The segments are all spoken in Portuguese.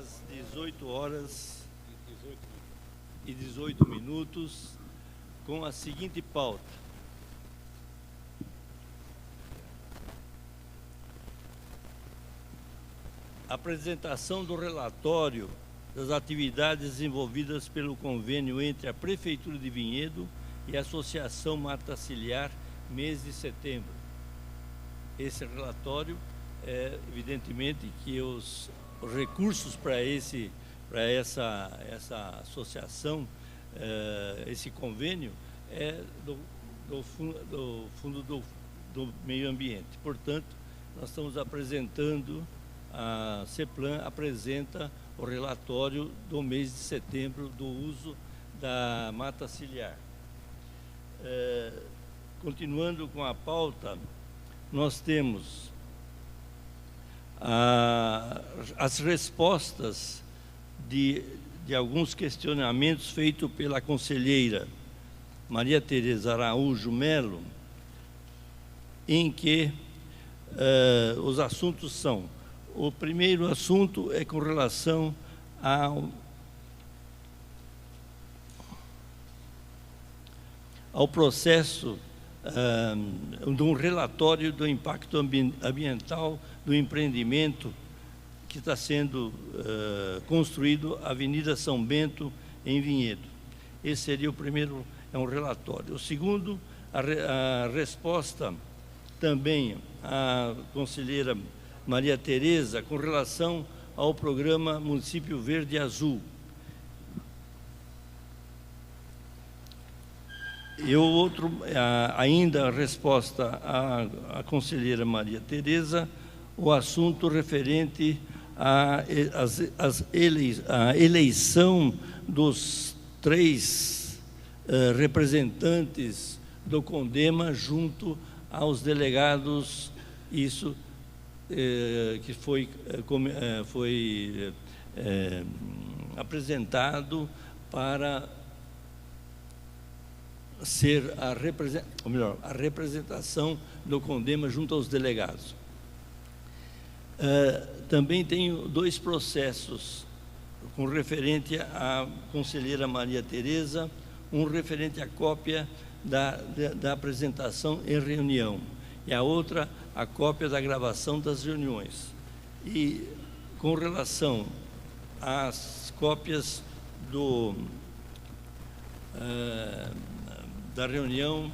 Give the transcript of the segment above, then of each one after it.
às 18 horas e 18 minutos, com a seguinte pauta. Apresentação do relatório das atividades desenvolvidas pelo convênio entre a Prefeitura de Vinhedo e a Associação Mata Ciliar, mês de setembro. Esse relatório, evidentemente que os recursos para essa associação, esse convênio, é do Fundo do Meio Ambiente. Portanto, nós estamos apresentando, a CEPLAN apresenta o relatório do mês de setembro do uso da mata ciliar. Continuando com a pauta, nós temos as respostas de alguns questionamentos feitos pela conselheira Maria Tereza Araújo Melo, em que os assuntos são: o primeiro assunto é com relação ao processo de um relatório do impacto ambiental do empreendimento que está sendo construído Avenida São Bento, em Vinhedo. Esse seria o primeiro, é um relatório. O segundo, a resposta também à conselheira Maria Tereza com relação ao programa Município Verde e Azul. E o outro, ainda a resposta à conselheira Maria Tereza, o assunto referente à eleição dos 3 representantes do CONDEMA junto aos delegados, isso que foi apresentado para ser a representação do CONDEMA junto aos delegados. Também tenho 2 processos com referente à conselheira Maria Tereza, um referente à cópia da apresentação em reunião e a outra a cópia da gravação das reuniões. E com relação às cópias da reunião,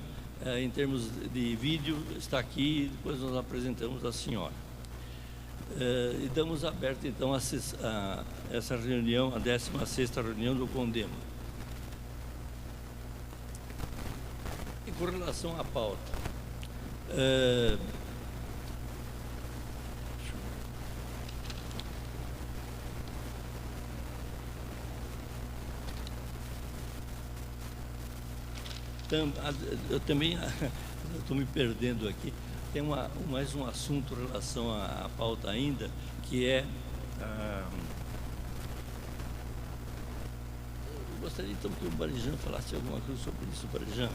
em termos de vídeo, está aqui, depois nós apresentamos à senhora. E damos aberto, então, a essa reunião, a 16ª reunião do CONDEMA. E com relação à pauta, eu também estou me perdendo aqui. Tem mais um assunto em relação à pauta ainda, que é... eu gostaria então que o Barijam falasse alguma coisa sobre isso, Barijam,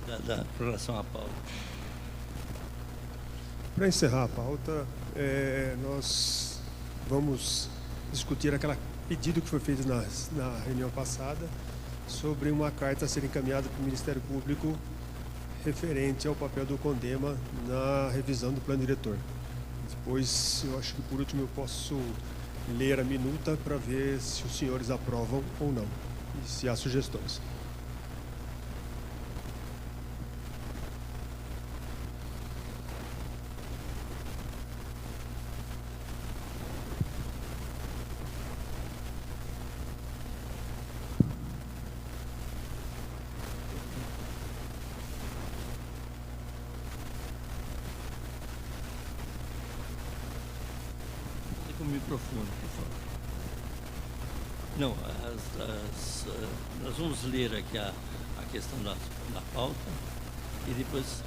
em relação à pauta. Para encerrar a pauta, nós vamos discutir aquele pedido que foi feito na reunião passada, sobre uma carta a ser encaminhada para o Ministério Público referente ao papel do CONDEMA na revisão do plano diretor. Depois, eu acho que por último eu posso ler a minuta para ver se os senhores aprovam ou não, e se há sugestões. Microfone, por favor. Não, nós vamos ler aqui a questão da pauta e depois,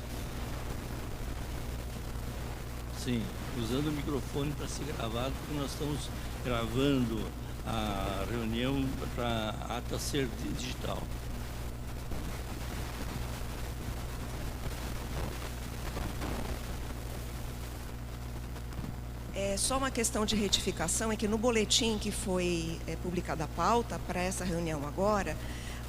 sim, usando o microfone para ser gravado, porque nós estamos gravando a reunião para a ata ser digital. É só uma questão de retificação, é que no boletim que foi publicada a pauta para essa reunião agora,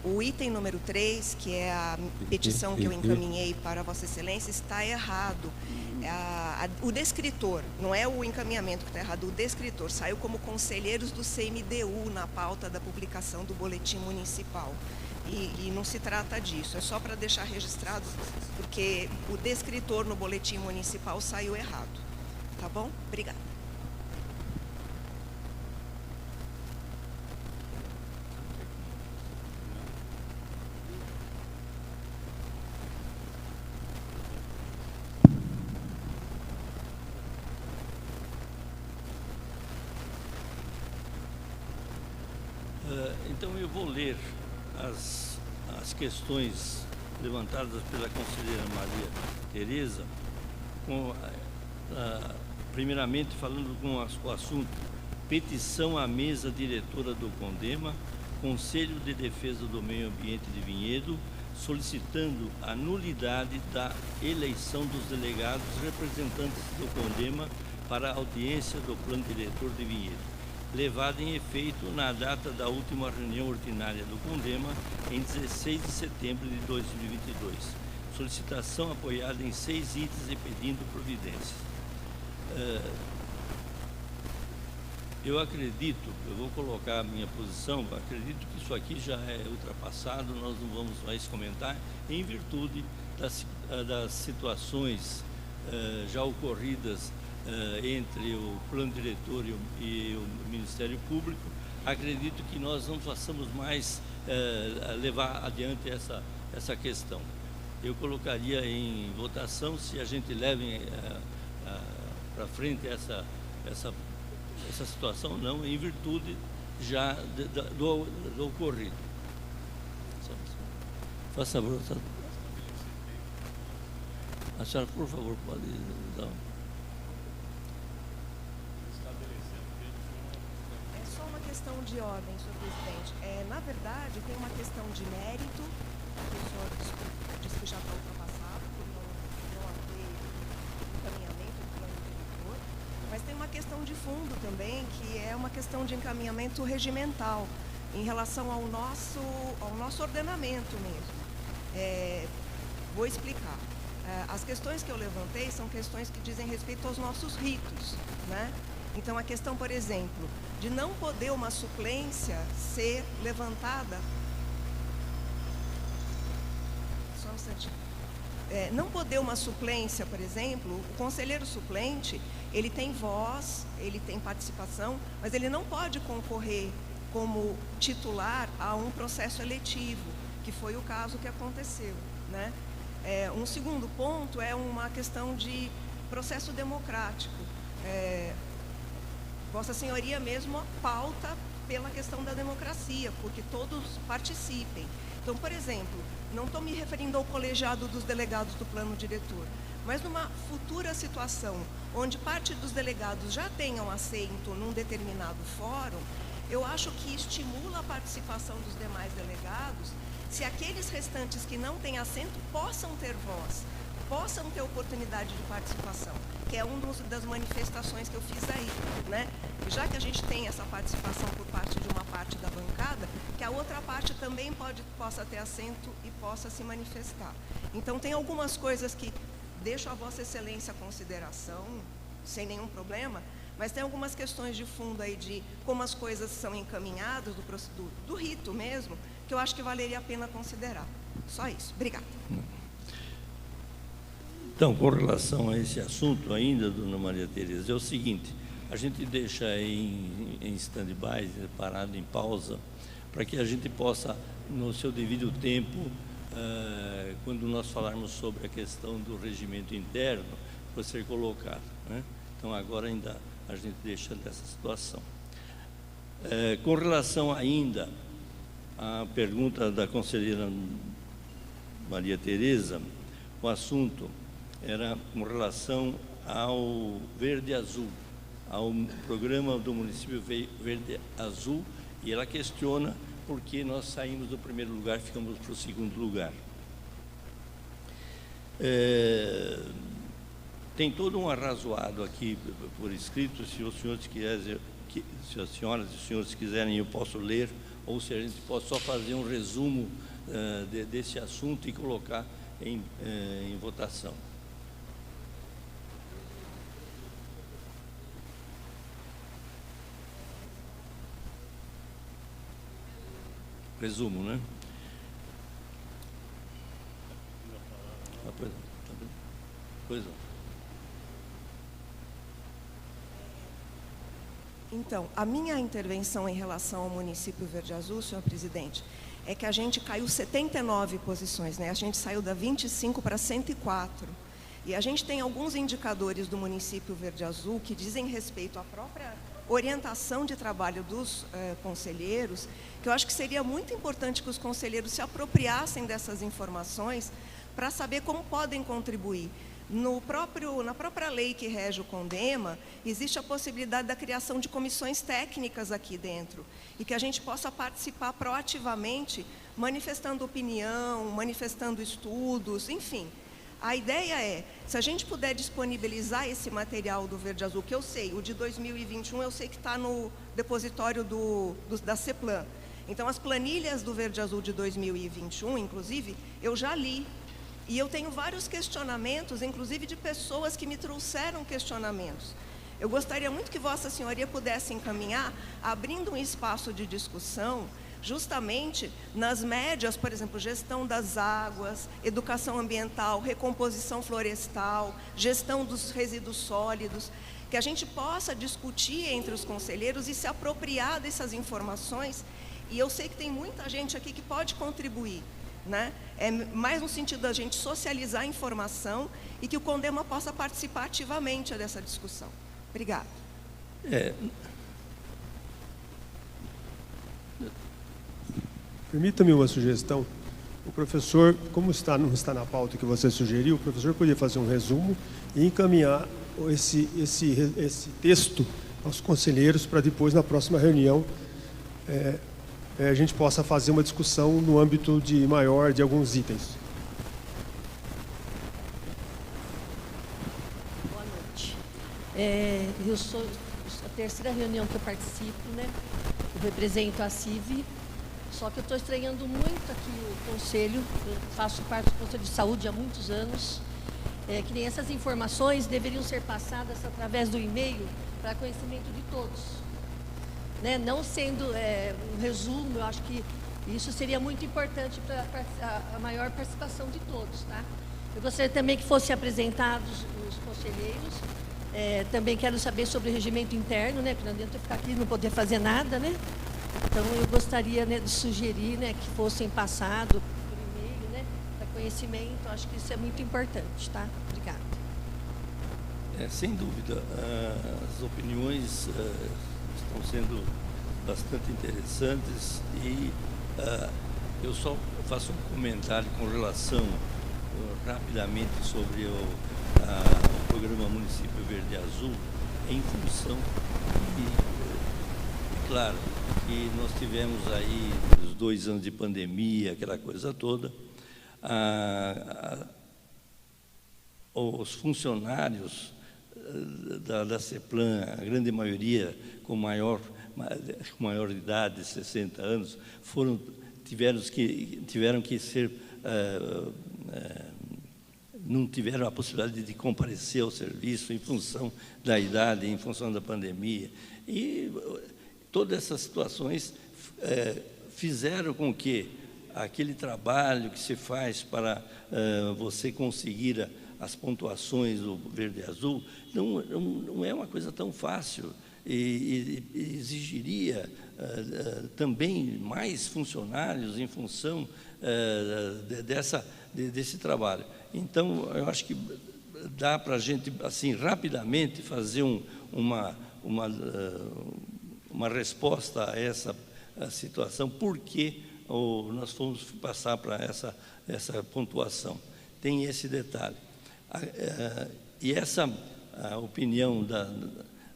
o item número 3, que é a petição que eu encaminhei para Vossa Excelência, está errado. O descritor, não é o encaminhamento que está errado, o descritor saiu como conselheiros do CMDU na pauta da publicação do boletim municipal. E não se trata disso, é só para deixar registrado, porque o descritor no boletim municipal saiu errado. Tá bom? Obrigada. Então eu vou ler as questões levantadas pela conselheira Maria Tereza, primeiramente falando com o assunto petição à mesa diretora do CONDEMA, Conselho de Defesa do Meio Ambiente de Vinhedo, solicitando a nulidade da eleição dos delegados representantes do CONDEMA para a audiência do Plano Diretor de Vinhedo, levada em efeito na data da última reunião ordinária do CONDEMA, em 16 de setembro de 2022. Solicitação apoiada em 6 itens e pedindo providências. Eu acredito, eu vou colocar a minha posição, acredito que isso aqui já é ultrapassado, nós não vamos mais comentar, em virtude das situações já ocorridas entre o plano diretor e o Ministério Público. Acredito que nós não façamos mais levar adiante essa questão. Eu colocaria em votação se a gente leve para frente essa situação, não, em virtude já do ocorrido. Faça favor. A senhora, por favor, pode dar. Questão de ordem, senhor presidente. Na verdade, tem uma questão de mérito, que o senhor disse que já está ultrapassado, por não haver encaminhamento do plano diretor, mas tem uma questão de fundo também, que é uma questão de encaminhamento regimental, em relação ao nosso ordenamento mesmo. Vou explicar. As questões que eu levantei são questões que dizem respeito aos nossos ritos, né? Então, a questão, por exemplo, de não poder uma suplência ser levantada... Só um instantinho. Não poder uma suplência, por exemplo, o conselheiro suplente, ele tem voz, ele tem participação, mas ele não pode concorrer como titular a um processo eletivo, que foi o caso que aconteceu, né? Um segundo ponto é uma questão de processo democrático. Vossa Senhoria mesmo pauta pela questão da democracia, porque todos participem. Então, por exemplo, não estou me referindo ao colegiado dos delegados do plano diretor, mas numa futura situação onde parte dos delegados já tenham assento num determinado fórum, eu acho que estimula a participação dos demais delegados, se aqueles restantes que não têm assento possam ter voz, possam ter oportunidade de participação, que é uma das manifestações que eu fiz aí, né? Já que a gente tem essa participação por parte de uma parte da bancada, que a outra parte também possa ter assento e possa se manifestar. Então, tem algumas coisas que deixo a Vossa Excelência a consideração, sem nenhum problema, mas tem algumas questões de fundo aí de como as coisas são encaminhadas, do rito mesmo, que eu acho que valeria a pena considerar. Só isso. Obrigada. Então, com relação a esse assunto ainda, dona Maria Tereza, é o seguinte, a gente deixa em stand-by, parado em pausa, para que a gente possa, no seu devido tempo, quando nós falarmos sobre a questão do regimento interno, para ser colocado, né? Então, agora ainda a gente deixa dessa situação. Com relação ainda à pergunta da conselheira Maria Tereza, o assunto era com relação ao Verde Azul, ao programa do município Verde Azul, e ela questiona por que nós saímos do primeiro lugar e ficamos para o segundo lugar. tem todo um arrazoado aqui por escrito, se os senhores quiserem, se as senhoras e os senhores quiserem, eu posso ler, ou se a gente pode só fazer um resumo desse assunto e colocar em votação. Resumo, né? Pois não. Então, a minha intervenção em relação ao município Verde Azul, senhor presidente, é que a gente caiu 79 posições, né? A gente saiu da 25 para 104. E a gente tem alguns indicadores do município Verde Azul que dizem respeito à própria orientação de trabalho dos conselheiros, que eu acho que seria muito importante que os conselheiros se apropriassem dessas informações para saber como podem contribuir. Na própria lei que rege o CONDEMA, existe a possibilidade da criação de comissões técnicas aqui dentro, e que a gente possa participar proativamente, manifestando opinião, manifestando estudos, enfim. A ideia é, se a gente puder disponibilizar esse material do Verde Azul, que eu sei, o de 2021 eu sei que está no depositório da CEPLAN. Então, as planilhas do Verde Azul de 2021, inclusive, eu já li. E eu tenho vários questionamentos, inclusive de pessoas que me trouxeram questionamentos. Eu gostaria muito que Vossa Senhoria pudesse encaminhar, abrindo um espaço de discussão, justamente nas médias, por exemplo, gestão das águas, educação ambiental, recomposição florestal, gestão dos resíduos sólidos, que a gente possa discutir entre os conselheiros e se apropriar dessas informações. E eu sei que tem muita gente aqui que pode contribuir, né? É mais no sentido da gente socializar a informação e que o CONDEMA possa participar ativamente dessa discussão. Obrigada. Permita-me uma sugestão. O professor, como não está na pauta que você sugeriu, o professor podia fazer um resumo e encaminhar esse texto aos conselheiros para depois, na próxima reunião, a gente possa fazer uma discussão no âmbito maior de alguns itens. Boa noite. Eu sou a terceira reunião que eu participo, né? Eu represento a CIV, só que eu estou estranhando muito aqui o conselho. Eu faço parte do Conselho de Saúde há muitos anos. Que nem essas informações deveriam ser passadas através do e-mail para conhecimento de todos. Né? Não sendo um resumo, eu acho que isso seria muito importante para a maior participação de todos. Tá? Eu gostaria também que fossem apresentados os conselheiros. Também quero saber sobre o regimento interno, né? Porque não adianta eu ficar aqui e não poder fazer nada. Né? Então, eu gostaria, né, de sugerir, né, que fossem passados por e-mail, né, para conhecimento. Acho que isso é muito importante. Tá? Obrigada. Sem dúvida, as opiniões estão sendo bastante interessantes e eu só faço um comentário com relação rapidamente sobre o programa Município Verde Azul, em função de, claro, que nós tivemos aí os 2 anos de pandemia, aquela coisa toda, os funcionários da CEPLAN, a grande maioria com maior idade, 60 anos, tiveram que ser, não tiveram a possibilidade de comparecer ao serviço em função da idade, em função da pandemia. E todas essas situações fizeram com que aquele trabalho que se faz para você conseguir as pontuações do Verde Azul não é uma coisa tão fácil e exigiria também mais funcionários em função desse trabalho. Então, eu acho que dá para a gente, assim, rapidamente fazer uma resposta a essa situação, porque nós fomos passar para essa pontuação. Tem esse detalhe. E essa opinião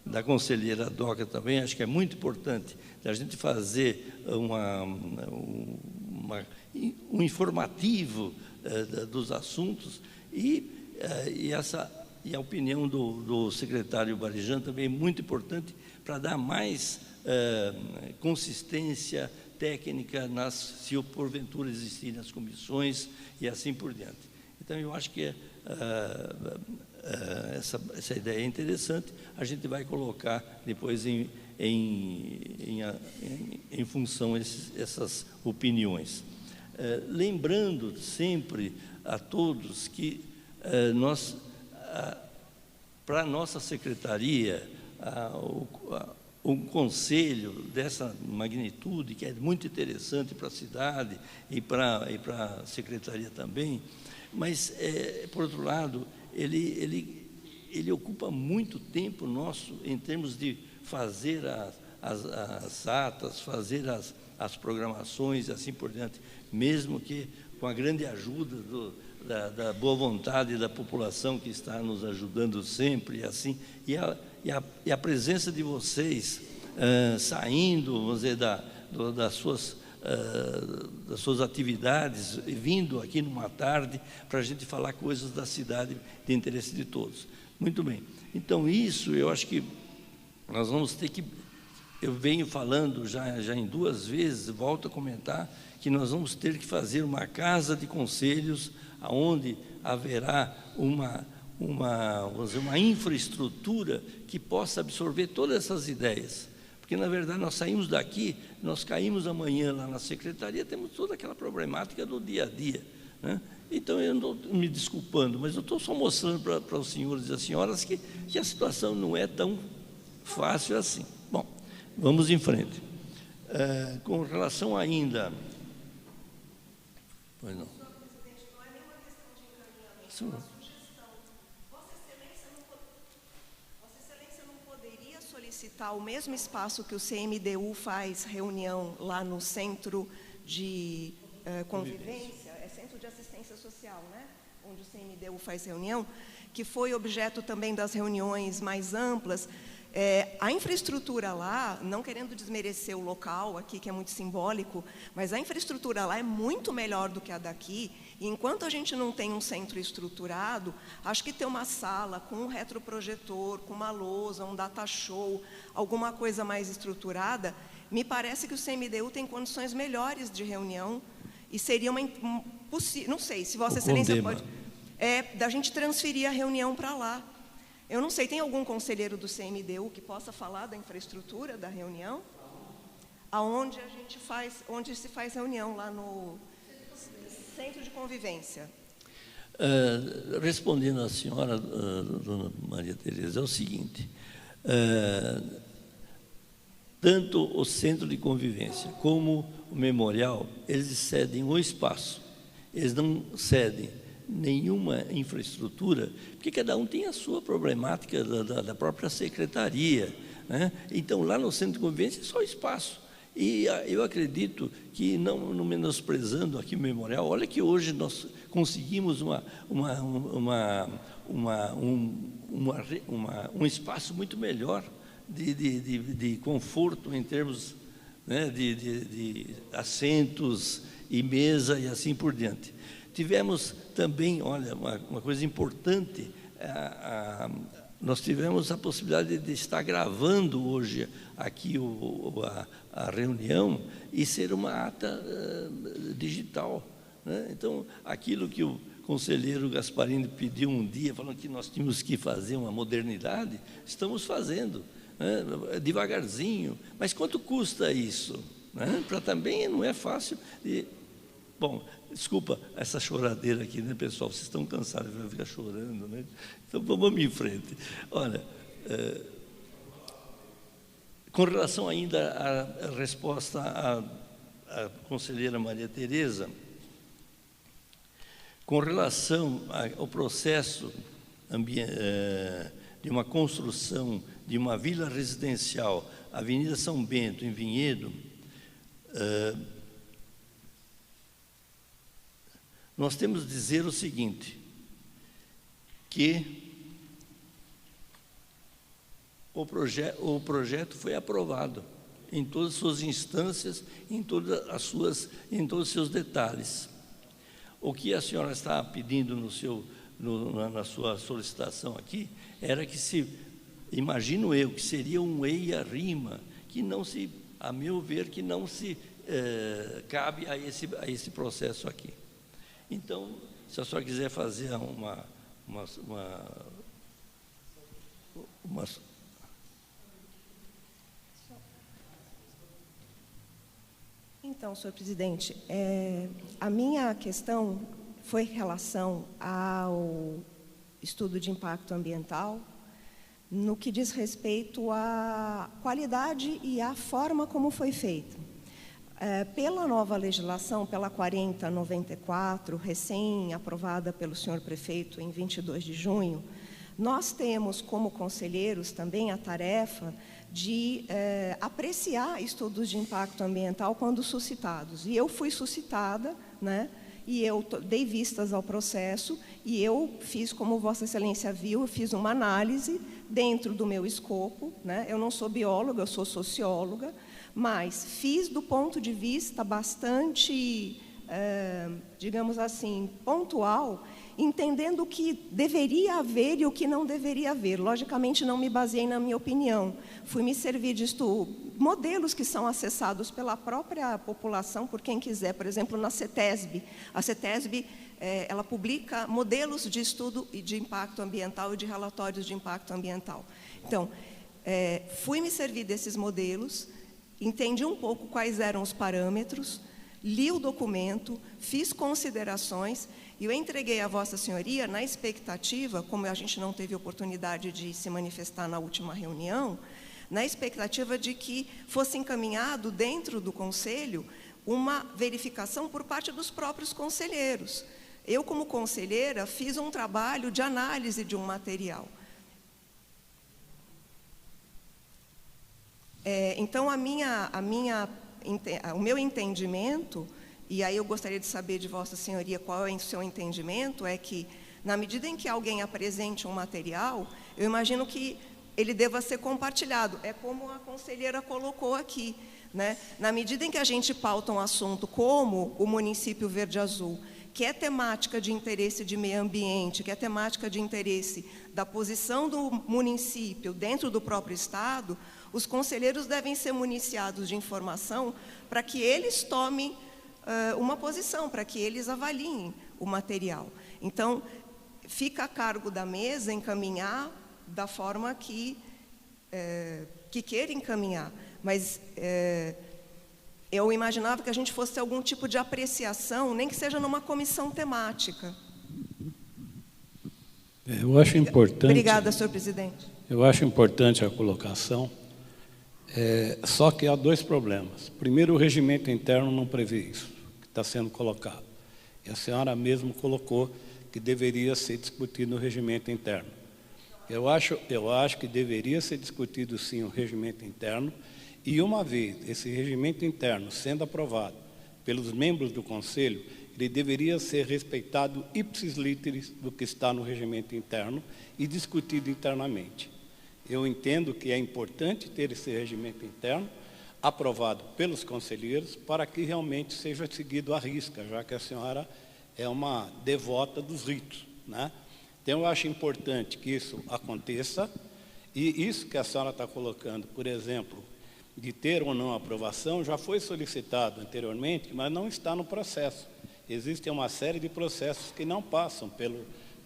da conselheira Doca também, acho que é muito importante a gente fazer um informativo dos assuntos e e a opinião do secretário Barijan também é muito importante para dar mais consistência técnica se porventura existirem as comissões e assim por diante. Então, eu acho que essa ideia é interessante. A gente vai colocar depois em função essas opiniões. Lembrando sempre a todos que para a nossa secretaria, um conselho dessa magnitude, que é muito interessante para a cidade e para a secretaria também, mas, por outro lado, ele ocupa muito tempo nosso em termos de fazer as atas, fazer as programações e assim por diante, mesmo que com a grande ajuda da boa vontade da população que está nos ajudando sempre, assim, e a presença de vocês saindo, vamos dizer, das suas atividades, vindo aqui numa tarde para a gente falar coisas da cidade de interesse de todos. Muito bem. Então, isso eu acho que nós vamos ter que... Eu venho falando já em 2 vezes, volto a comentar, que nós vamos ter que fazer uma casa de conselhos, onde haverá vamos dizer, uma infraestrutura que possa absorver todas essas ideias. Porque, na verdade, nós saímos daqui, nós caímos amanhã lá na secretaria, temos toda aquela problemática do dia a dia, né? Então, eu não estou me desculpando, mas eu estou só mostrando para os senhores e as senhoras que a situação não é tão fácil assim. Bom, vamos em frente. Com relação ainda... Pois não. Senhor presidente, não é nenhuma questão de encaminhamento, é uma sugestão. Vossa Excelência não poderia solicitar o mesmo espaço que o CMDU faz reunião lá no Centro de Convivência, é Centro de Assistência Social, né? Onde o CMDU faz reunião, que foi objeto também das reuniões mais amplas. A infraestrutura lá, não querendo desmerecer o local aqui, que é muito simbólico, mas a infraestrutura lá é muito melhor do que a daqui, e enquanto a gente não tem um centro estruturado, acho que ter uma sala com um retroprojetor, com uma lousa, um data show, alguma coisa mais estruturada, me parece que o CMDU tem condições melhores de reunião, e seria não sei, se Vossa Excelência pode... da gente transferir a reunião para lá. Eu não sei, tem algum conselheiro do CMDU que possa falar da infraestrutura da reunião? Aonde onde se faz reunião, lá no Centro de Convivência. Respondendo à senhora, dona Maria Tereza, é o seguinte, tanto o Centro de Convivência como o Memorial, eles cedem o espaço, eles não cedem nenhuma infraestrutura, porque cada um tem a sua problemática da própria secretaria, né? Então, lá no Centro de Convivência é só espaço. E eu acredito que, não menosprezando aqui o Memorial, olha que hoje nós conseguimos um espaço muito melhor de conforto em termos, né, de assentos e mesa e assim por diante. Tivemos também, olha, uma coisa importante, nós tivemos a possibilidade de estar gravando hoje aqui a reunião e ser uma ata digital, né? Então, aquilo que o conselheiro Gasparini pediu um dia, falando que nós tínhamos que fazer uma modernidade, estamos fazendo, né, devagarzinho. Mas quanto custa isso, né? Para também não é fácil. Bom, desculpa essa choradeira aqui, né, pessoal? Vocês estão cansados, vai ficar chorando, né? Então, vamos em frente. Olha, com relação ainda à resposta à conselheira Maria Tereza, com relação ao processo de uma construção de uma vila residencial, Avenida São Bento, em Vinhedo, nós temos de dizer o seguinte, que o projeto foi aprovado em todas as suas instâncias, em todos os seus detalhes. O que a senhora está pedindo no seu na sua solicitação aqui, era que imagino eu, que seria um EIA-RIMA, que não se, a meu ver, que não se cabe a esse processo aqui. Então, se a senhora quiser fazer Então, senhor presidente, a minha questão foi em relação ao estudo de impacto ambiental, no que diz respeito à qualidade e à forma como foi feito. Pela nova legislação, pela 4094, recém-aprovada pelo senhor prefeito em 22 de junho, nós temos, como conselheiros, também a tarefa de apreciar estudos de impacto ambiental quando suscitados. E eu fui suscitada, né? E eu dei vistas ao processo e eu fiz, como Vossa Excelência viu, eu fiz uma análise dentro do meu escopo, né? Eu não sou bióloga, eu sou socióloga, mas fiz do ponto de vista bastante, digamos assim, pontual, entendendo o que deveria haver e o que não deveria haver. Logicamente, não me baseei na minha opinião. Fui me servir de modelos que são acessados pela própria população, por quem quiser. Por exemplo, na CETESB. A CETESB, ela publica modelos de estudo de impacto ambiental e de relatórios de impacto ambiental. Então, fui me servir desses modelos, entendi um pouco quais eram os parâmetros, li o documento, fiz considerações e eu entreguei a Vossa Senhoria na expectativa, como a gente não teve oportunidade de se manifestar na última reunião, na expectativa de que fosse encaminhado dentro do Conselho uma verificação por parte dos próprios conselheiros. Eu, como conselheira, fiz um trabalho de análise de um material. Então, o meu entendimento, e aí eu gostaria de saber de Vossa Senhoria qual é o seu entendimento, é que, na medida em que alguém apresente um material, eu imagino que ele deva ser compartilhado. É como a conselheira colocou aqui, né? Na medida em que a gente pauta um assunto como o município Verde-Azul, que é temática de interesse de meio ambiente, que é temática de interesse da posição do município dentro do próprio Estado, os conselheiros devem ser municiados de informação para que eles tomem uma posição, para que eles avaliem o material. Então, fica a cargo da mesa encaminhar da forma que queira encaminhar. Mas eu imaginava que a gente fosse ter algum tipo de apreciação, nem que seja numa comissão temática. Eu acho importante... Obrigada, senhor presidente. Eu acho importante a colocação, só que há dois problemas. Primeiro, o regimento interno não prevê isso, que está sendo colocado. E a senhora mesmo colocou que deveria ser discutido no regimento interno. Eu acho que deveria ser discutido, sim, o regimento interno, e uma vez esse regimento interno sendo aprovado pelos membros do Conselho, ele deveria ser respeitado ipsis literis do que está no regimento interno e discutido internamente. Eu entendo que é importante ter esse regimento interno aprovado pelos conselheiros para que realmente seja seguido à risca, já que a senhora é uma devota dos ritos, né? Então, eu acho importante que isso aconteça, e isso que a senhora está colocando, por exemplo, de ter ou não aprovação, já foi solicitado anteriormente, mas não está no processo. Existem uma série de processos que não passam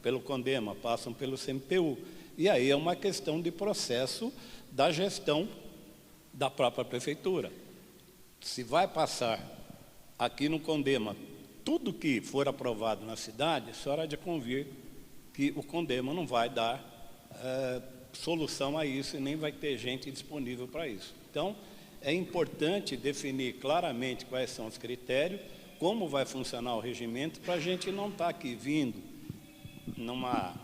pelo CONDEMA, passam pelo CMPU. E aí é uma questão de processo da gestão da própria prefeitura. Se vai passar aqui no CONDEMA tudo que for aprovado na cidade, a senhora há de convir que o CONDEMA não vai dar solução a isso e nem vai ter gente disponível para isso. Então, é importante definir claramente quais são os critérios, como vai funcionar o regimento, para a gente não estar aqui vindo numa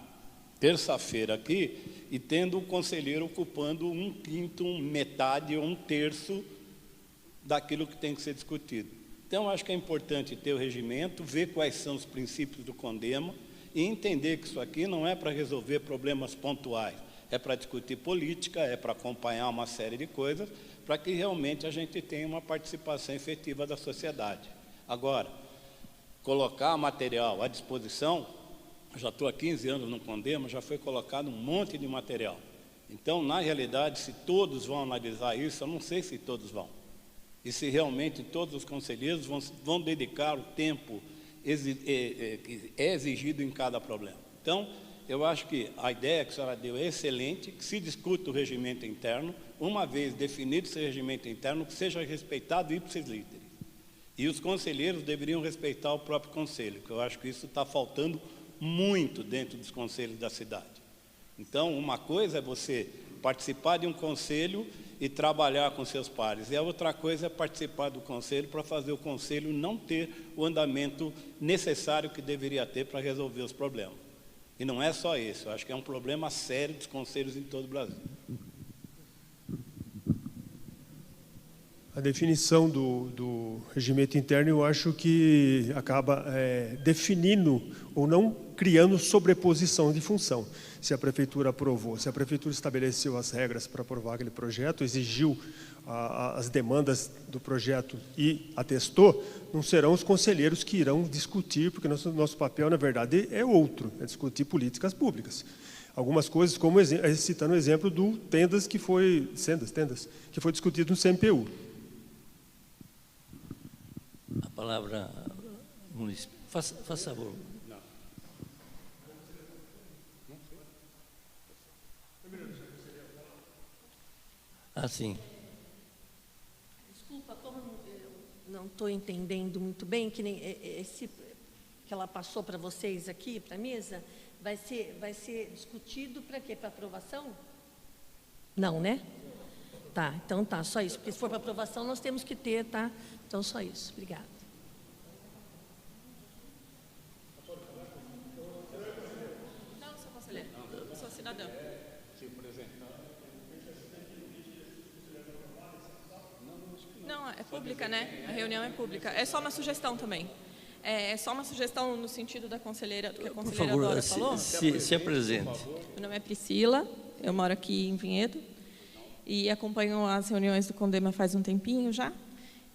terça-feira aqui e tendo o conselheiro ocupando 1/5, metade ou 1/3 daquilo que tem que ser discutido. Então, acho que é importante ter o regimento, ver quais são os princípios do CONDEMA e entender que isso aqui não é para resolver problemas pontuais, é para discutir política, é para acompanhar uma série de coisas, para que realmente a gente tenha uma participação efetiva da sociedade. Agora, colocar material à disposição, já estou há 15 anos no CONDEMA, já foi colocado um monte de material. Então, na realidade, se todos vão analisar isso, eu não sei se todos vão. E se realmente todos os conselheiros vão dedicar o tempo que é exigido em cada problema. Então, eu acho que a ideia que a senhora deu é excelente, que se discuta o regimento interno, uma vez definido esse regimento interno, que seja respeitado ipsis literis. E os conselheiros deveriam respeitar o próprio conselho, que eu acho que isso está faltando muito dentro dos conselhos da cidade. Então, uma coisa é você participar de um conselho e trabalhar com seus pares, e a outra coisa é participar do conselho para fazer o conselho não ter o andamento necessário que deveria ter para resolver os problemas. E não é só isso, eu acho que é um problema sério dos conselhos em todo o Brasil. A definição do regimento interno, eu acho que acaba definindo ou não criando sobreposição de função. Se a prefeitura aprovou, se a prefeitura estabeleceu as regras para aprovar aquele projeto, exigiu as demandas do projeto e atestou, não serão os conselheiros que irão discutir, porque nosso papel, na verdade, é outro, é discutir políticas públicas. Algumas coisas, como citando o exemplo do tendas, que foi discutido no CMPU. A palavra, faça favor. Ah, sim. Desculpa, como eu não estou entendendo muito bem, que nem esse que ela passou para vocês aqui, para a mesa, vai ser discutido para quê? Para aprovação? Não, né? Tá, então tá, só isso. Porque se for para aprovação, nós temos que ter, tá? Então, só isso. Obrigada. Não, sou conselheira. Eu sou cidadã. Não, é pública, né? A reunião é pública. É só uma sugestão também. É só uma sugestão no sentido da conselheira, do que a conselheira Dora falou. Se apresente. Meu nome é Priscila, eu moro aqui em Vinhedo e acompanho as reuniões do CONDEMA faz um tempinho já.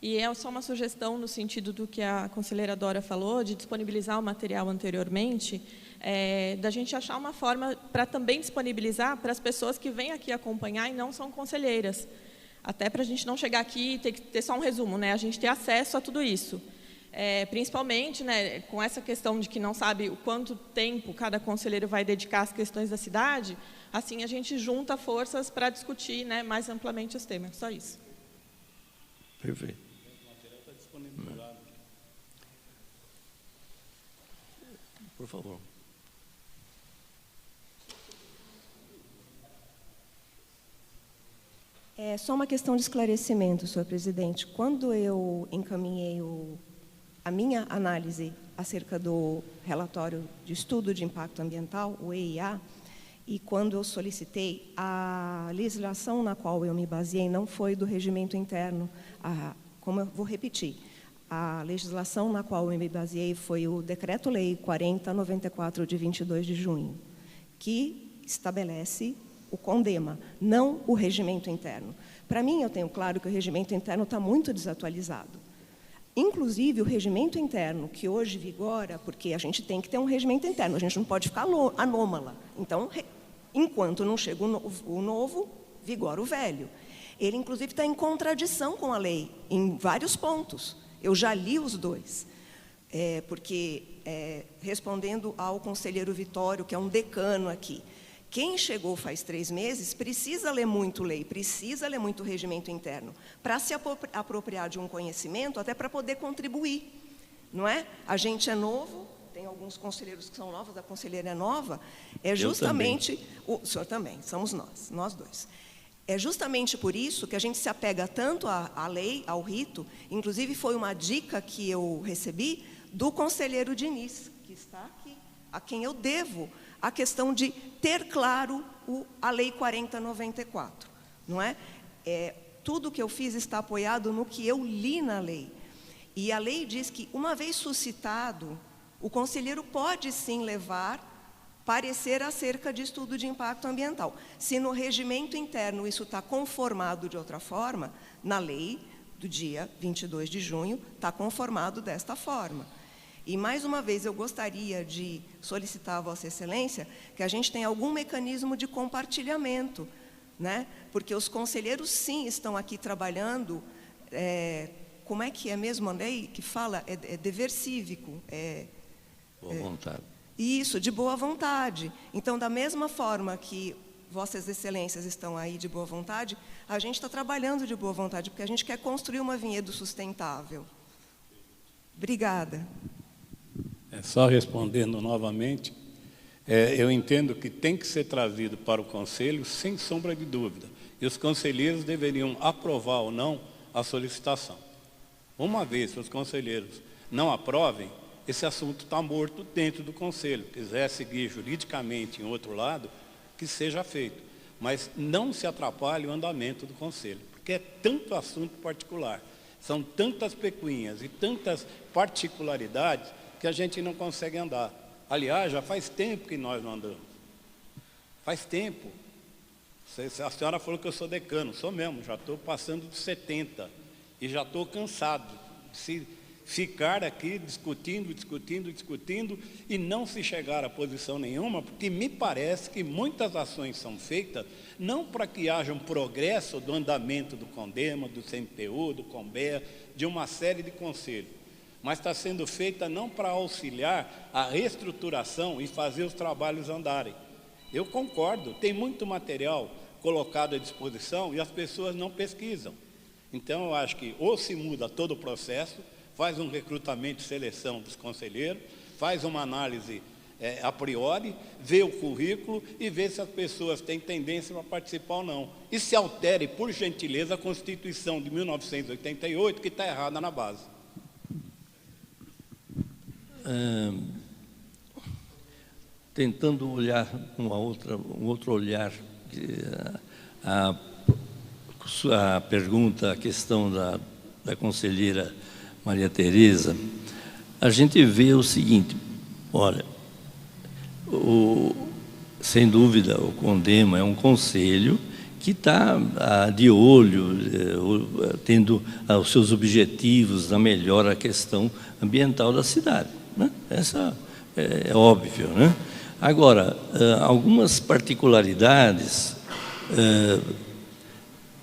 E é só uma sugestão no sentido do que a conselheira Dora falou, de disponibilizar o material anteriormente, da gente achar uma forma para também disponibilizar para as pessoas que vêm aqui acompanhar e não são conselheiras. Até para a gente não chegar aqui e ter que ter só um resumo, né? A gente ter acesso a tudo isso. Principalmente, né, com essa questão de que não sabe o quanto tempo cada conselheiro vai dedicar às questões da cidade, assim a gente junta forças para discutir, né, mais amplamente os temas. Só isso. Perfeito. Por favor. É só uma questão de esclarecimento, senhor presidente. Quando eu encaminhei a minha análise acerca do relatório de estudo de impacto ambiental, o EIA, e quando eu solicitei, a legislação na qual eu me baseei não foi do regimento interno, como eu vou repetir, a legislação na qual eu me baseei foi o Decreto-Lei 4094 de 22 de junho, que estabelece o CONDEMA, não o regimento interno. Para mim, eu tenho claro que o regimento interno está muito desatualizado. Inclusive, o regimento interno que hoje vigora, porque a gente tem que ter um regimento interno, a gente não pode ficar anômala. Então, enquanto não chega o novo, vigora o velho. Ele, inclusive, está em contradição com a lei, em vários pontos. Eu já li os dois, respondendo ao conselheiro Vitório, que é um decano aqui, quem chegou faz 3 meses precisa ler muito lei, precisa ler muito regimento interno, para se apropriar de um conhecimento, até para poder contribuir, não é? A gente é novo, tem alguns conselheiros que são novos, a conselheira é nova, é justamente... O senhor também, somos nós dois. É justamente por isso que a gente se apega tanto à lei, ao rito, inclusive foi uma dica que eu recebi do conselheiro Diniz, que está aqui, a quem eu devo a questão de ter claro a Lei 4094, não é? Tudo que eu fiz está apoiado no que eu li na lei. E a lei diz que, uma vez suscitado, o conselheiro pode, sim, levar parecer acerca de estudo de impacto ambiental. Se no regimento interno isso está conformado de outra forma, na lei do dia 22 de junho, está conformado desta forma. E, mais uma vez, eu gostaria de solicitar a Vossa Excelência que a gente tenha algum mecanismo de compartilhamento, né? Porque os conselheiros, sim, estão aqui trabalhando, como é que é mesmo a lei que fala? É dever cívico. Boa vontade. Isso, de boa vontade. Então, da mesma forma que Vossas Excelências estão aí de boa vontade, a gente está trabalhando de boa vontade, porque a gente quer construir uma Vinhedo sustentável. Obrigada. Só respondendo novamente, eu entendo que tem que ser trazido para o Conselho sem sombra de dúvida. E os conselheiros deveriam aprovar ou não a solicitação. Uma vez que os conselheiros não aprovem, esse assunto está morto dentro do Conselho. Quiser seguir juridicamente em outro lado, que seja feito. Mas não se atrapalhe o andamento do Conselho, porque é tanto assunto particular, são tantas pecuinhas e tantas particularidades que a gente não consegue andar. Aliás, já faz tempo que nós não andamos. Faz tempo. A senhora falou que eu sou decano, sou mesmo, já estou passando dos 70 e já estou cansado de se ficar aqui discutindo e não se chegar a posição nenhuma, porque me parece que muitas ações são feitas não para que haja um progresso do andamento do CONDEMA, do CMTU, do COMBEA, de uma série de conselhos, mas está sendo feita não para auxiliar a reestruturação e fazer os trabalhos andarem. Eu concordo, tem muito material colocado à disposição e as pessoas não pesquisam. Então, eu acho que ou se muda todo o processo, faz um recrutamento e seleção dos conselheiros, faz uma análise a priori, vê o currículo e vê se as pessoas têm tendência para participar ou não. E se altere, por gentileza, a Constituição de 1988, que está errada na base. Tentando olhar um outro olhar, a pergunta, a questão da conselheira Maria Tereza, a gente vê o seguinte: olha, sem dúvida o CONDEMA é um conselho que está de olho, tendo os seus objetivos na melhora a questão ambiental da cidade, né? Essa é óbvio, né? Agora, algumas particularidades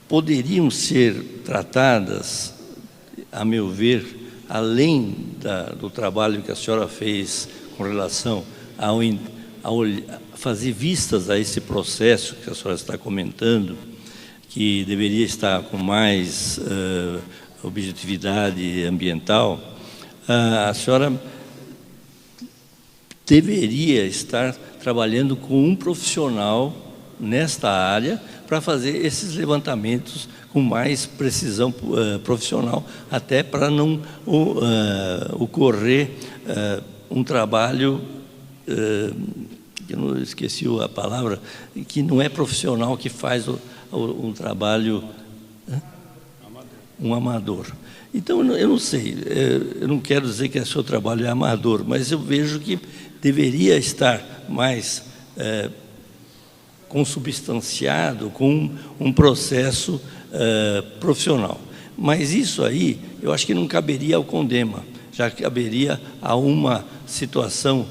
poderiam ser tratadas, a meu ver, além do trabalho que a senhora fez com relação a fazer vistas a esse processo que a senhora está comentando, que deveria estar com mais objetividade ambiental, a senhora deveria estar trabalhando com um profissional nesta área para fazer esses levantamentos com mais precisão profissional, até para não ocorrer um trabalho, eu não esqueci a palavra, que não é profissional, que faz um trabalho, um amador. Então, eu não sei, eu não quero dizer que o seu trabalho é amador, mas eu vejo que deveria estar mais consubstanciado com um processo profissional. Mas isso aí, eu acho que não caberia ao CONDEMA, já caberia a uma situação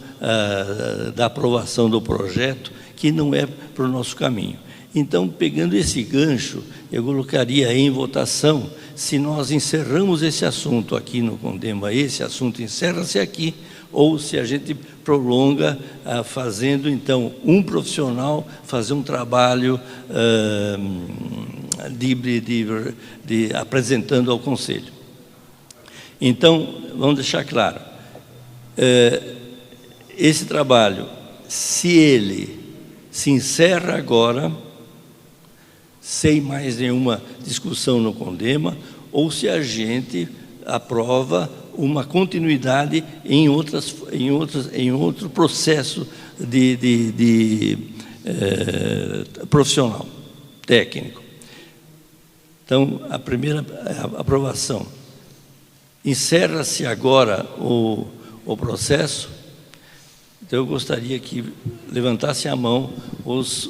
da aprovação do projeto que não é para o nosso caminho. Então, pegando esse gancho, eu colocaria em votação se nós encerramos esse assunto aqui no CONDEMA, esse assunto encerra-se aqui, ou se a gente prolonga, fazendo, então, um profissional fazer um trabalho apresentando ao Conselho. Então, vamos deixar claro, esse trabalho, se ele se encerra agora, sem mais nenhuma discussão no CONDEMA, ou se a gente aprova uma continuidade em outro processo profissional, técnico. Então, a primeira aprovação. Encerra-se agora o processo. Então, eu gostaria que levantasse a mão os...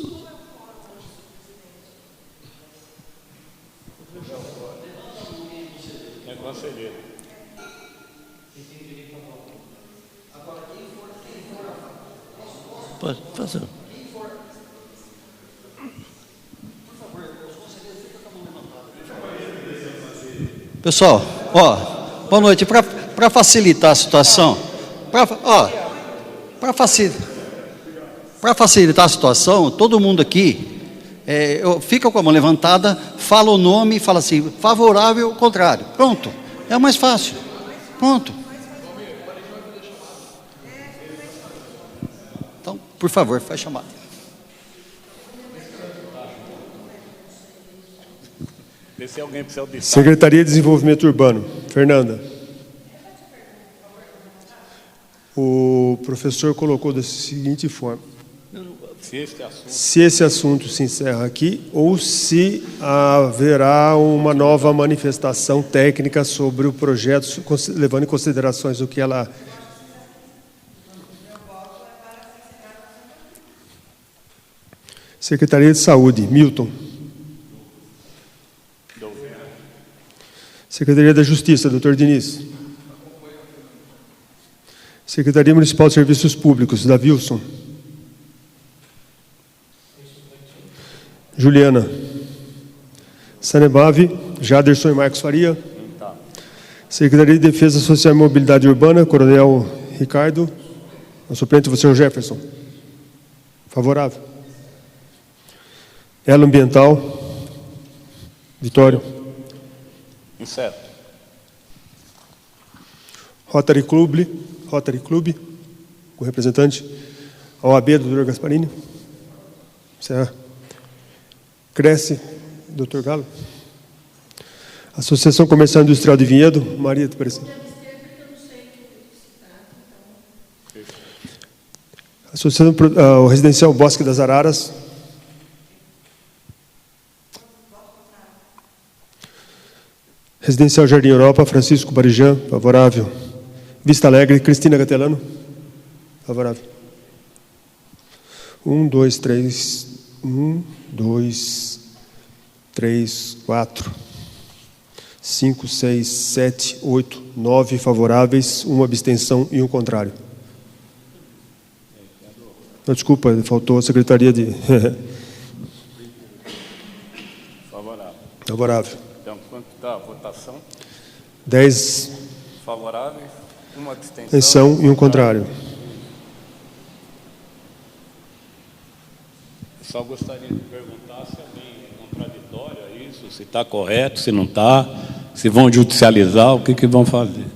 pode fazer. Pessoal, boa noite. Para facilitar a situação, para facilitar a situação, todo mundo aqui fica com a mão levantada, fala o nome e fala assim, favorável ou contrário. Pronto, é o mais fácil. Pronto. Então, por favor, faz chamada. Secretaria de Desenvolvimento Urbano. Fernanda. O professor colocou da seguinte forma. Se esse assunto se encerra aqui, ou se haverá uma nova manifestação técnica sobre o projeto, levando em considerações o que ela... Secretaria de Saúde, Milton. Secretaria da Justiça, doutor Diniz. Secretaria Municipal de Serviços Públicos, Davilson. Juliana. Sanebave, Jaderson e Marcos Faria. Secretaria de Defesa Social e Mobilidade Urbana, Coronel Ricardo. O suplente, o senhor Jefferson. Favorável. Elo Ambiental, Vitório. Incerto. Rotary Club, com representante. OAB, doutor Gasparini. Serra. Cresce, doutor Galo. Associação Comercial e Industrial de Vinhedo, Maria de Aparecida. Associação Residencial Bosque das Araras. Residencial Jardim Europa, Francisco Barijan, favorável. Vista Alegre, Cristina Gatelano, favorável. 1, 2, 3, 4, 5, 6, 7, 8, 9 favoráveis, 1 abstenção e 1 contrário. Não, desculpa, faltou a Secretaria de... Favorável. Então, quanto está a votação? 10 favoráveis, 1 abstenção e 1 contrário. Só gostaria de perguntar se alguém é contraditório a isso, se está correto, se não está, se vão judicializar, o que vão fazer.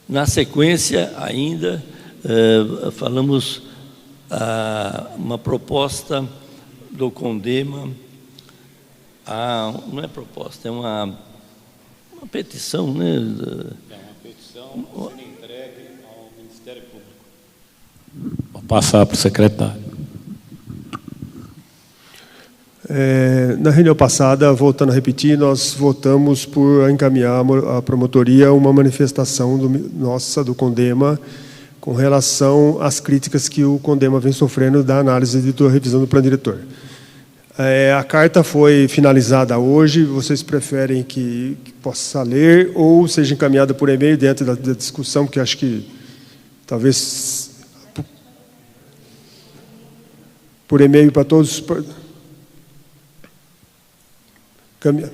Na sequência, ainda, falamos uma proposta do CONDEMA, não é proposta, é uma petição, né? É uma petição sendo entregue ao Ministério Público. Vou passar para o secretário. Na reunião passada, voltando a repetir, nós votamos por encaminhar à promotoria uma manifestação nossa do CONDEMA com relação às críticas que o CONDEMA vem sofrendo da análise da revisão do plano diretor. A carta foi finalizada hoje, vocês preferem que possa ler ou seja encaminhada por e-mail dentro da discussão, porque acho que talvez por e-mail para todos...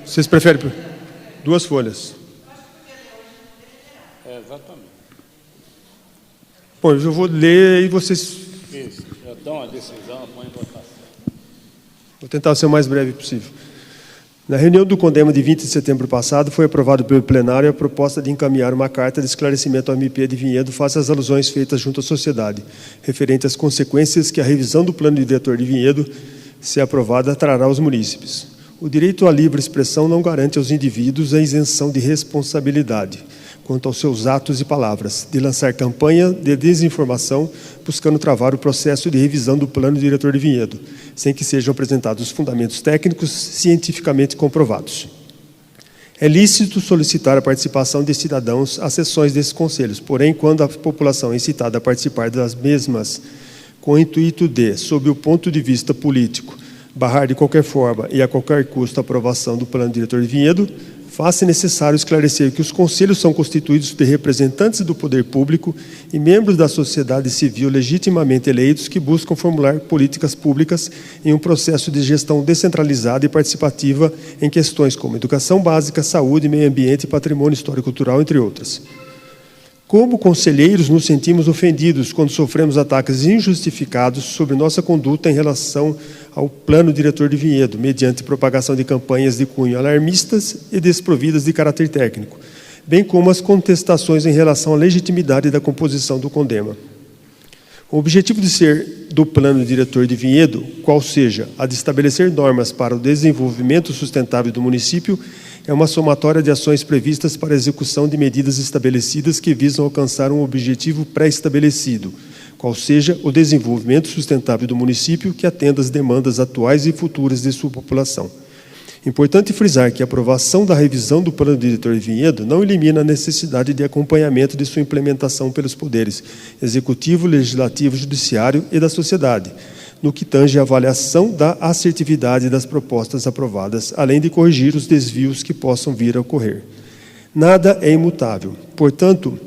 Vocês preferem 2 folhas? Exatamente. Bom, eu vou ler e vocês... Isso, já dão a decisão, põe em votação. Vou tentar ser o mais breve possível. Na reunião do CONDEMA de 20 de setembro passado, foi aprovado pelo plenário a proposta de encaminhar uma carta de esclarecimento ao MP de Vinhedo face às alusões feitas junto à sociedade, referente às consequências que a revisão do plano diretor de Vinhedo, se aprovada, trará aos munícipes. O direito à livre expressão não garante aos indivíduos a isenção de responsabilidade quanto aos seus atos e palavras, de lançar campanha de desinformação, buscando travar o processo de revisão do plano diretor de Vinhedo, sem que sejam apresentados fundamentos técnicos cientificamente comprovados. É lícito solicitar a participação de cidadãos às sessões desses conselhos, porém, quando a população é incitada a participar das mesmas com o intuito de, sob o ponto de vista político, barrar de qualquer forma e a qualquer custo a aprovação do plano diretor de vinhedo, faz-se necessário esclarecer que os conselhos são constituídos de representantes do poder público e membros da sociedade civil legitimamente eleitos que buscam formular políticas públicas em um processo de gestão descentralizada e participativa em questões como educação básica, saúde, meio ambiente, patrimônio histórico-cultural, entre outras. Como conselheiros, nos sentimos ofendidos quando sofremos ataques injustificados sobre nossa conduta em relação ao plano diretor de vinhedo, mediante propagação de campanhas de cunho alarmistas e desprovidas de caráter técnico, bem como as contestações em relação à legitimidade da composição do CONDEMA. O objetivo de ser do plano diretor de vinhedo, qual seja a de estabelecer normas para o desenvolvimento sustentável do município, é uma somatória de ações previstas para a execução de medidas estabelecidas que visam alcançar um objetivo pré-estabelecido, qual seja o desenvolvimento sustentável do município que atenda às demandas atuais e futuras de sua população. Importante frisar que a aprovação da revisão do plano diretor de vinhedo não elimina a necessidade de acompanhamento de sua implementação pelos poderes executivo, legislativo, judiciário e da sociedade, no que tange a avaliação da assertividade das propostas aprovadas, além de corrigir os desvios que possam vir a ocorrer. Nada é imutável. Portanto,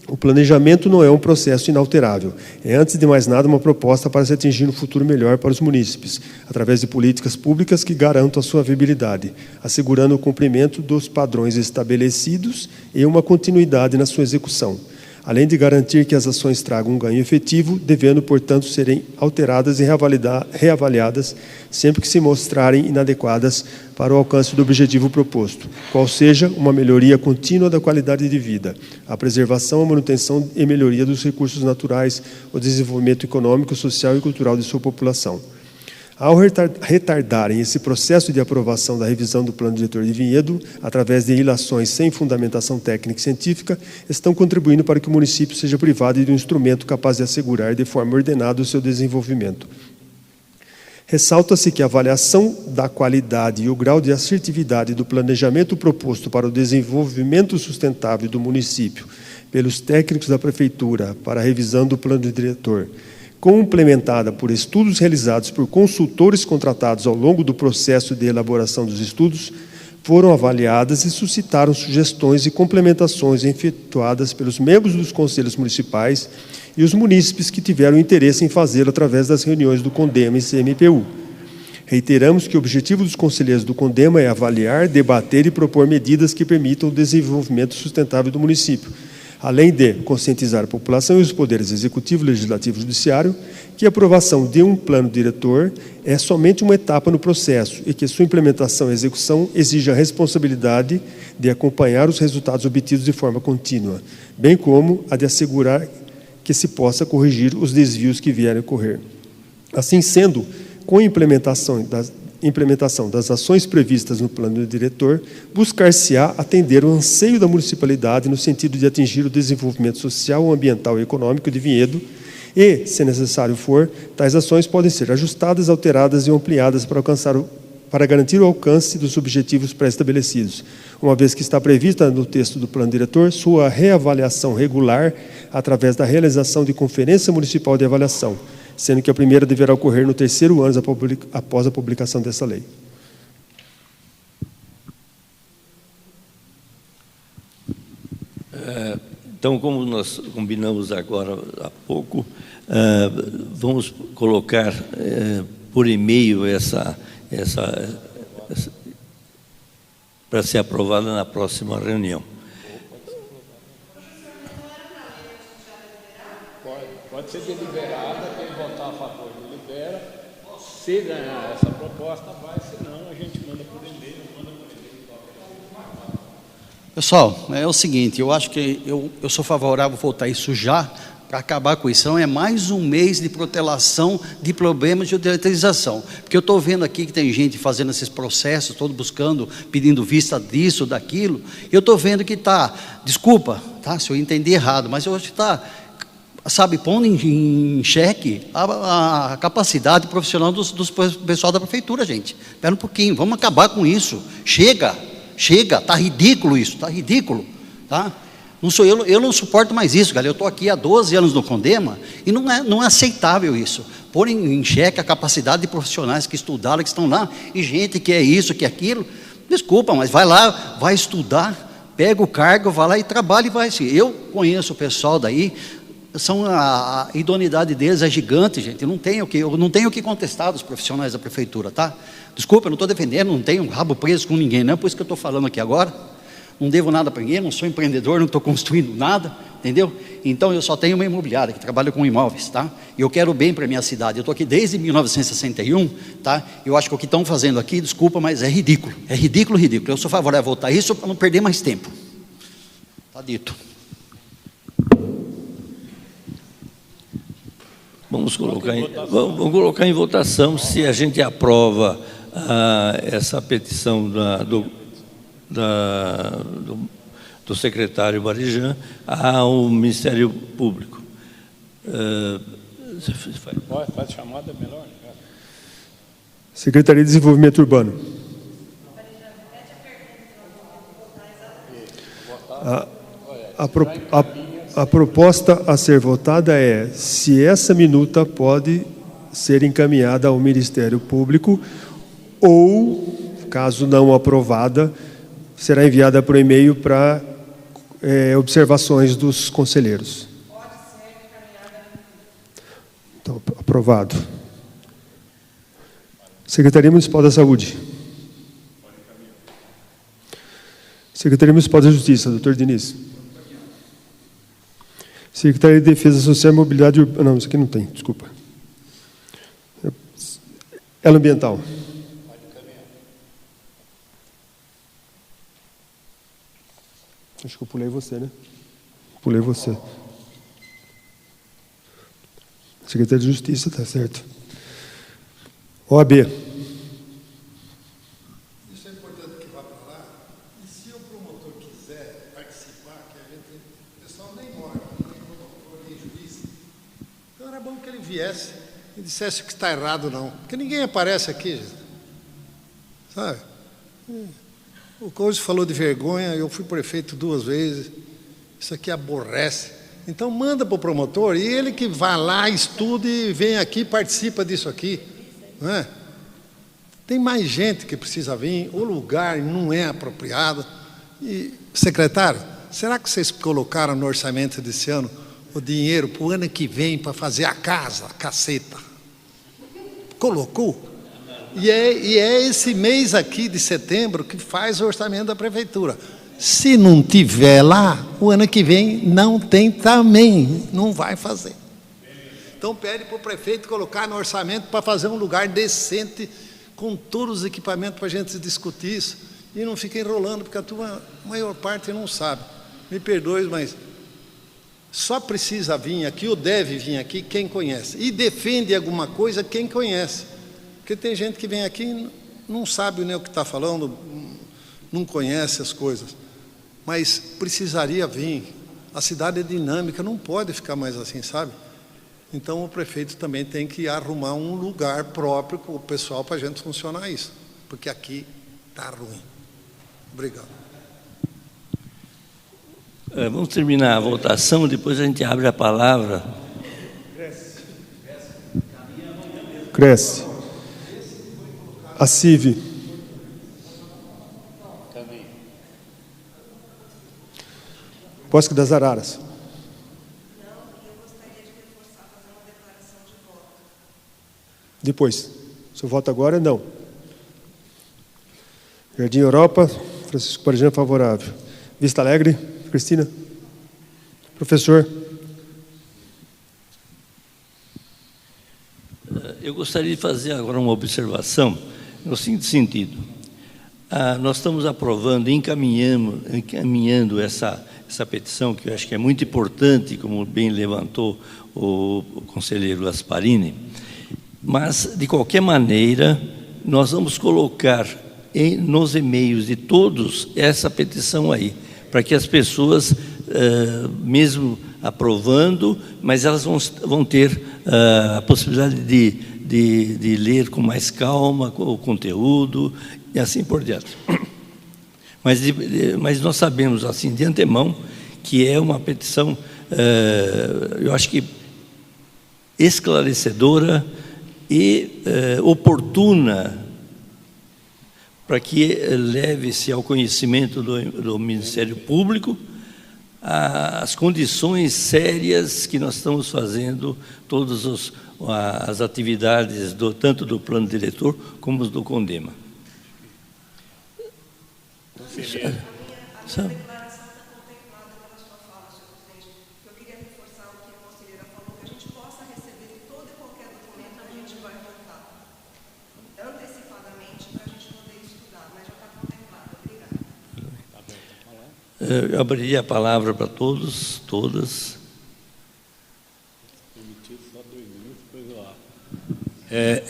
o planejamento não é um processo inalterável. É, antes de mais nada, uma proposta para se atingir um futuro melhor para os munícipes, através de políticas públicas que garantam a sua viabilidade, assegurando o cumprimento dos padrões estabelecidos e uma continuidade na sua execução, além de garantir que as ações tragam um ganho efetivo, devendo, portanto, serem alteradas e reavaliadas sempre que se mostrarem inadequadas para o alcance do objetivo proposto, qual seja uma melhoria contínua da qualidade de vida, a preservação, a manutenção e melhoria dos recursos naturais, o desenvolvimento econômico, social e cultural de sua população. Ao retardarem esse processo de aprovação da revisão do plano diretor de vinhedo, através de ilações sem fundamentação técnica e científica, estão contribuindo para que o município seja privado de um instrumento capaz de assegurar de forma ordenada o seu desenvolvimento. Ressalta-se que a avaliação da qualidade e o grau de assertividade do planejamento proposto para o desenvolvimento sustentável do município pelos técnicos da Prefeitura para a revisão do plano diretor, complementada por estudos realizados por consultores contratados ao longo do processo de elaboração dos estudos, foram avaliadas e suscitaram sugestões e complementações efetuadas pelos membros dos conselhos municipais e os munícipes que tiveram interesse em fazê-lo através das reuniões do CONDEMA e CMPU. Reiteramos que o objetivo dos conselheiros do CONDEMA é avaliar, debater e propor medidas que permitam o desenvolvimento sustentável do município, além de conscientizar a população e os poderes executivo, legislativo e judiciário que a aprovação de um plano diretor é somente uma etapa no processo e que sua implementação e execução exige a responsabilidade de acompanhar os resultados obtidos de forma contínua, bem como a de assegurar que se possa corrigir os desvios que vierem a ocorrer. Assim sendo, com a implementação das ações previstas no plano diretor, buscar-se-á atender o anseio da municipalidade no sentido de atingir o desenvolvimento social, ambiental e econômico de vinhedo e, se necessário for, tais ações podem ser ajustadas, alteradas e ampliadas para garantir o alcance dos objetivos pré-estabelecidos, uma vez que está prevista no texto do plano diretor sua reavaliação regular através da realização de conferência municipal de avaliação, sendo que a primeira deverá ocorrer no 3º ano após a publicação dessa lei. Então, como nós combinamos agora há pouco, vamos colocar por e-mail essa para ser aprovada na próxima reunião. Pode ser deliberada, quem votar a favor delibera. Se ganhar essa proposta, vai, senão a gente manda por e-mail, manda por e-mail. Pessoal, é o seguinte, eu acho que eu sou favorável a votar isso já, para acabar com isso. Então, é mais um mês de protelação de problemas de utilização. Porque eu estou vendo aqui que tem gente fazendo esses processos, todo buscando, pedindo vista disso, daquilo. Eu estou vendo que está, desculpa, tá, se eu entendi errado, mas eu acho que está, sabe, pondo em xeque a capacidade profissional do pessoal da prefeitura, gente. Espera um pouquinho, vamos acabar com isso. Chega, está ridículo isso, está ridículo, tá? Não sou eu não suporto mais isso, galera. Eu estou aqui há 12 anos no Condema e não é aceitável isso. Pôr em xeque a capacidade de profissionais que estudaram, que estão lá, e gente que é isso, que é aquilo. Desculpa, mas vai lá, vai estudar, pega o cargo, vai lá e trabalha e vai. Eu conheço o pessoal daí, a idoneidade deles é gigante, gente. Eu não tenho o que contestar dos profissionais da prefeitura, tá? Desculpa, eu não estou defendendo, não tenho rabo preso com ninguém, não é por isso que eu estou falando aqui agora. Não devo nada para ninguém, não sou empreendedor, não estou construindo nada, entendeu? Então eu só tenho uma imobiliária que trabalha com imóveis, tá? E eu quero bem para a minha cidade. Eu estou aqui desde 1961, tá? Eu acho que o que estão fazendo aqui, desculpa, mas é ridículo. É ridículo, ridículo. Eu sou favorável a votar isso para não perder mais tempo. Está dito. Vamos colocar em votação se a gente aprova essa petição do secretário Barijan ao Ministério Público. Faz chamada melhor. Secretaria de Desenvolvimento Urbano. A proposta a ser votada é se essa minuta pode ser encaminhada ao Ministério Público ou, caso não aprovada, será enviada por e-mail para observações dos conselheiros. Pode ser encaminhada. Então, aprovado. Secretaria Municipal da Saúde. Secretaria Municipal da Justiça, doutor Diniz. Secretaria de Defesa Social e Mobilidade Urbana. Não, isso aqui não tem, desculpa. Elo Ambiental. Acho que eu pulei você, né? Pulei você. Secretaria de Justiça, tá certo. OAB. Isso é importante que vá para lá. E se o promotor quiser participar, que a gente, o pessoal nem mora, nem promotor, nem juiz, então era bom que ele viesse e dissesse que está errado, não. Porque ninguém aparece aqui, gente. Sabe? O Couso falou de vergonha, eu fui prefeito 2 vezes, isso aqui aborrece. Então manda para o promotor e ele que vá lá, estude e vem aqui, participa disso aqui. Não é? Tem mais gente que precisa vir, o lugar não é apropriado. E, secretário, será que vocês colocaram no orçamento desse ano o dinheiro para o ano que vem para fazer a casa, a caceta? Colocou? E é esse mês aqui de setembro que faz o orçamento da prefeitura. Se não tiver lá, o ano que vem não tem também, não vai fazer. Então pede para o prefeito colocar no orçamento para fazer um lugar decente, com todos os equipamentos para a gente discutir isso, e não fica enrolando, porque a maior parte não sabe. Me perdoe, mas só precisa vir aqui, ou deve vir aqui, quem conhece. E defende alguma coisa quem conhece. Porque tem gente que vem aqui e não sabe nem o que está falando, não conhece as coisas. Mas precisaria vir. A cidade é dinâmica, não pode ficar mais assim, sabe? Então o prefeito também tem que arrumar um lugar próprio para o pessoal, para a gente funcionar isso. Porque aqui está ruim. Obrigado. Vamos terminar a votação, depois a gente abre a palavra. Cresce. A CIV. Também. Bosque das Araras. Depois. Se eu voto agora, não. Jardim Europa, Francisco Barijan, favorável. Vista Alegre, Cristina. Professor. Eu gostaria de fazer agora uma observação no seguinte sentido. Nós estamos aprovando, encaminhando essa petição, que eu acho que é muito importante, como bem levantou o conselheiro Gasparini, mas, de qualquer maneira, nós vamos colocar nos e-mails de todos essa petição aí, para que as pessoas, mesmo aprovando, mas elas vão ter a possibilidade de ler com mais calma o conteúdo e assim por diante. Mas nós sabemos, assim, de antemão, que é uma petição, eu acho que esclarecedora e oportuna, para que leve-se ao conhecimento do Ministério Público as condições sérias que nós estamos fazendo, todas as atividades, tanto do plano diretor como do CONDEMA. A minha declaração está contemplada pela sua fala, senhor presidente. Eu queria reforçar o que a conselheira falou, que a gente possa receber todo e qualquer documento que a gente vai votar antecipadamente para a gente poder estudar, mas já está contemplado. Obrigada. Eu abriria a palavra para todos, todas.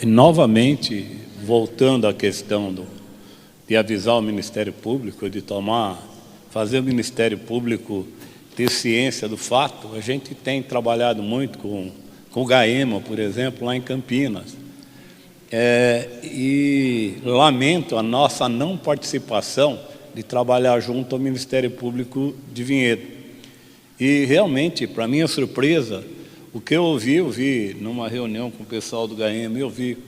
Novamente, voltando à questão de avisar o Ministério Público, de fazer o Ministério Público ter ciência do fato, a gente tem trabalhado muito com o GAEMA, por exemplo, lá em Campinas. E lamento a nossa não participação de trabalhar junto ao Ministério Público de Vinhedo. E realmente, para minha surpresa, o que eu vi numa reunião com o pessoal do GAEMA, eu vi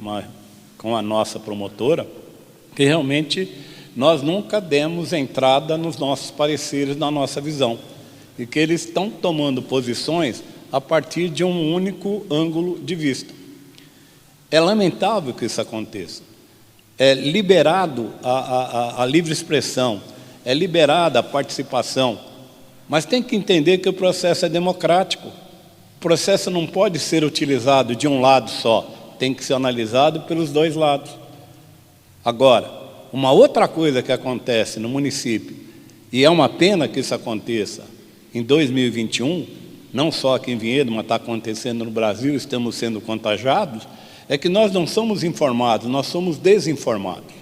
com a nossa promotora, que realmente nós nunca demos entrada nos nossos pareceres, na nossa visão, e que eles estão tomando posições a partir de um único ângulo de vista. É lamentável que isso aconteça. É liberado a livre expressão, é liberada a participação, mas tem que entender que o processo é democrático. O processo não pode ser utilizado de um lado só, tem que ser analisado pelos dois lados. Agora, uma outra coisa que acontece no município, e é uma pena que isso aconteça em 2021, não só aqui em Vinhedo, mas está acontecendo no Brasil, estamos sendo contagiados, é que nós não somos informados, nós somos desinformados.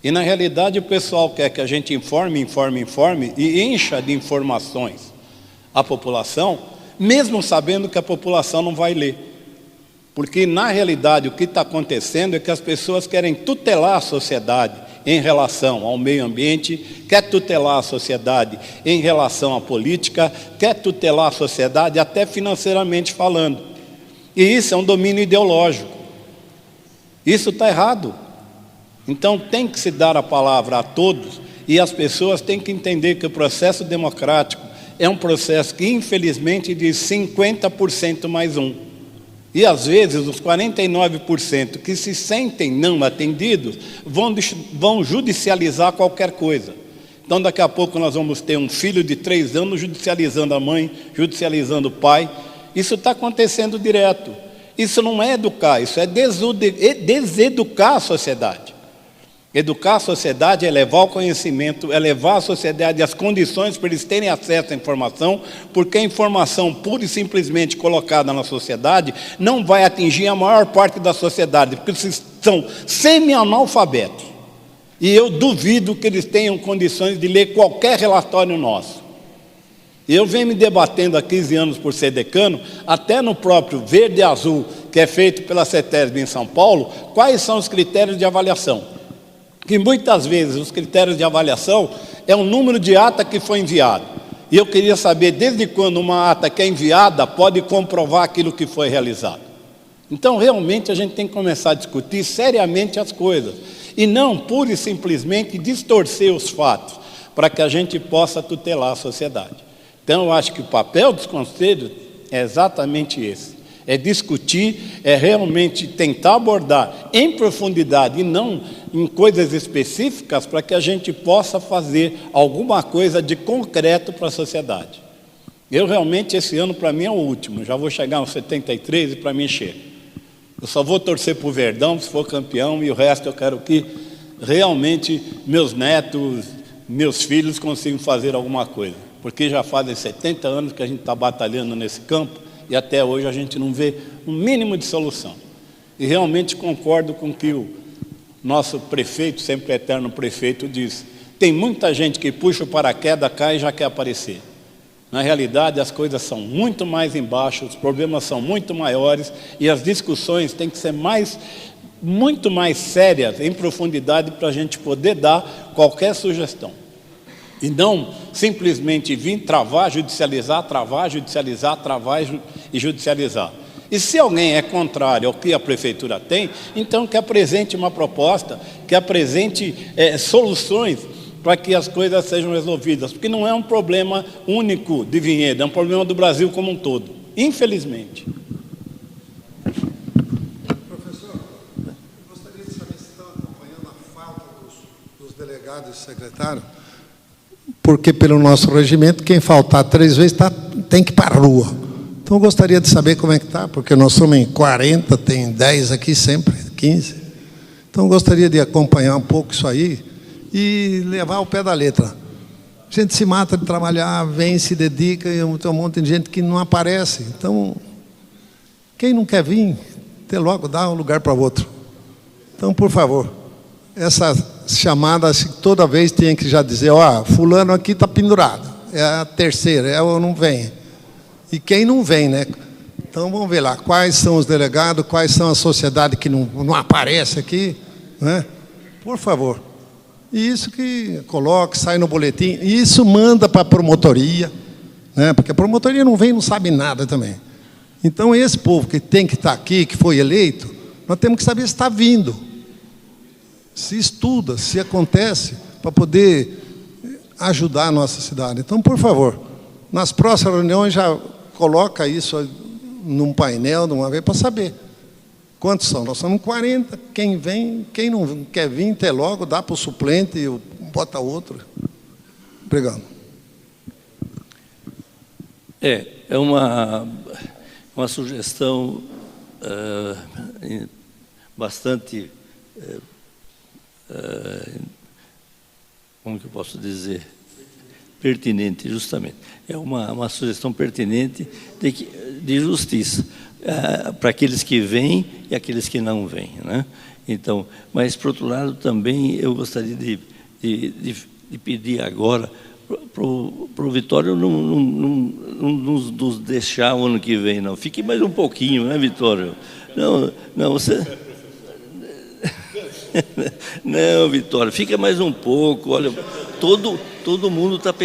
E, na realidade, o pessoal quer que a gente informe e encha de informações a população, mesmo sabendo que a população não vai ler. Porque, na realidade, o que está acontecendo é que as pessoas querem tutelar a sociedade em relação ao meio ambiente, quer tutelar a sociedade em relação à política, quer tutelar a sociedade até financeiramente falando. E isso é um domínio ideológico. Isso está errado. Então, tem que se dar a palavra a todos e as pessoas têm que entender que o processo democrático é um processo que, infelizmente, diz 50% mais um. E, às vezes, os 49% que se sentem não atendidos vão judicializar qualquer coisa. Então, daqui a pouco nós vamos ter um filho de 3 anos judicializando a mãe, judicializando o pai. Isso está acontecendo direto. Isso não é educar, isso é deseducar a sociedade. Educar a sociedade é levar o conhecimento, é levar a sociedade às condições para eles terem acesso à informação, porque a informação pura e simplesmente colocada na sociedade não vai atingir a maior parte da sociedade, porque eles são semi-analfabetos. E eu duvido que eles tenham condições de ler qualquer relatório nosso. Eu venho me debatendo há 15 anos por ser decano, até no próprio Verde e Azul, que é feito pela CETESB em São Paulo, quais são os critérios de avaliação. Que muitas vezes os critérios de avaliação é o número de ata que foi enviado. E eu queria saber desde quando uma ata que é enviada pode comprovar aquilo que foi realizado. Então, realmente, a gente tem que começar a discutir seriamente as coisas. E não, pura e simplesmente, distorcer os fatos, para que a gente possa tutelar a sociedade. Então, eu acho que o papel dos conselhos é exatamente esse. É discutir, é realmente tentar abordar em profundidade e não em coisas específicas para que a gente possa fazer alguma coisa de concreto para a sociedade. Eu realmente, esse ano para mim é o último, já vou chegar aos 73 e para mim chega. Eu só vou torcer para o Verdão se for campeão e o resto eu quero que realmente meus netos, meus filhos consigam fazer alguma coisa. Porque já fazem 70 anos que a gente está batalhando nesse campo e até hoje a gente não vê um mínimo de solução. E realmente concordo com o que o nosso prefeito, sempre eterno prefeito, diz. Tem muita gente que puxa o paraquedas, cai e já quer aparecer. Na realidade, as coisas são muito mais embaixo, os problemas são muito maiores e as discussões têm que ser muito mais sérias, em profundidade, para a gente poder dar qualquer sugestão. E não simplesmente vir travar, judicializar, travar, judicializar, travar e judicializar. E se alguém é contrário ao que a prefeitura tem, então que apresente uma proposta, que apresente soluções para que as coisas sejam resolvidas, porque não é um problema único de Vinhedo, é um problema do Brasil como um todo, infelizmente. Professor, eu gostaria de saber se estão acompanhando a falta dos delegados e secretários, porque pelo nosso regimento, quem faltar 3 vezes tem que ir para a rua. Então eu gostaria de saber como é que está, porque nós somos em 40, tem 10 aqui sempre, 15. Então eu gostaria de acompanhar um pouco isso aí e levar ao pé da letra. A gente se mata de trabalhar, vem, se dedica, e tem um monte de gente que não aparece. Então, quem não quer vir, até logo dá um lugar para outro. Então, por favor, essa chamada, toda vez tem que já dizer, ó, fulano aqui está pendurado, é a terceira, ou não vem. E quem não vem, né? Então, vamos ver lá, quais são os delegados, quais são a sociedade que não aparece aqui, né? Por favor. E isso que coloca, sai no boletim, e isso manda para a promotoria, né? Porque a promotoria não vem, não sabe nada também. Então, esse povo que tem que estar aqui, que foi eleito, nós temos que saber se está vindo. Se estuda, se acontece, para poder ajudar a nossa cidade. Então, por favor, nas próximas reuniões já coloca isso num painel de uma vez para saber quantos são. Nós somos 40, quem vem, quem não quer vir, até logo, dá para o suplente e bota outro. Obrigado. É uma sugestão bastante, como que eu posso dizer, pertinente, justamente. É uma sugestão pertinente de justiça para aqueles que vêm e aqueles que não vêm, né? Então, mas, por outro lado, também eu gostaria de pedir agora para o Vitório não nos deixar o ano que vem, não. Fique mais um pouquinho, né, Vitório? Não, você... Não, Vitório, fica mais um pouco. Olha, todo mundo está...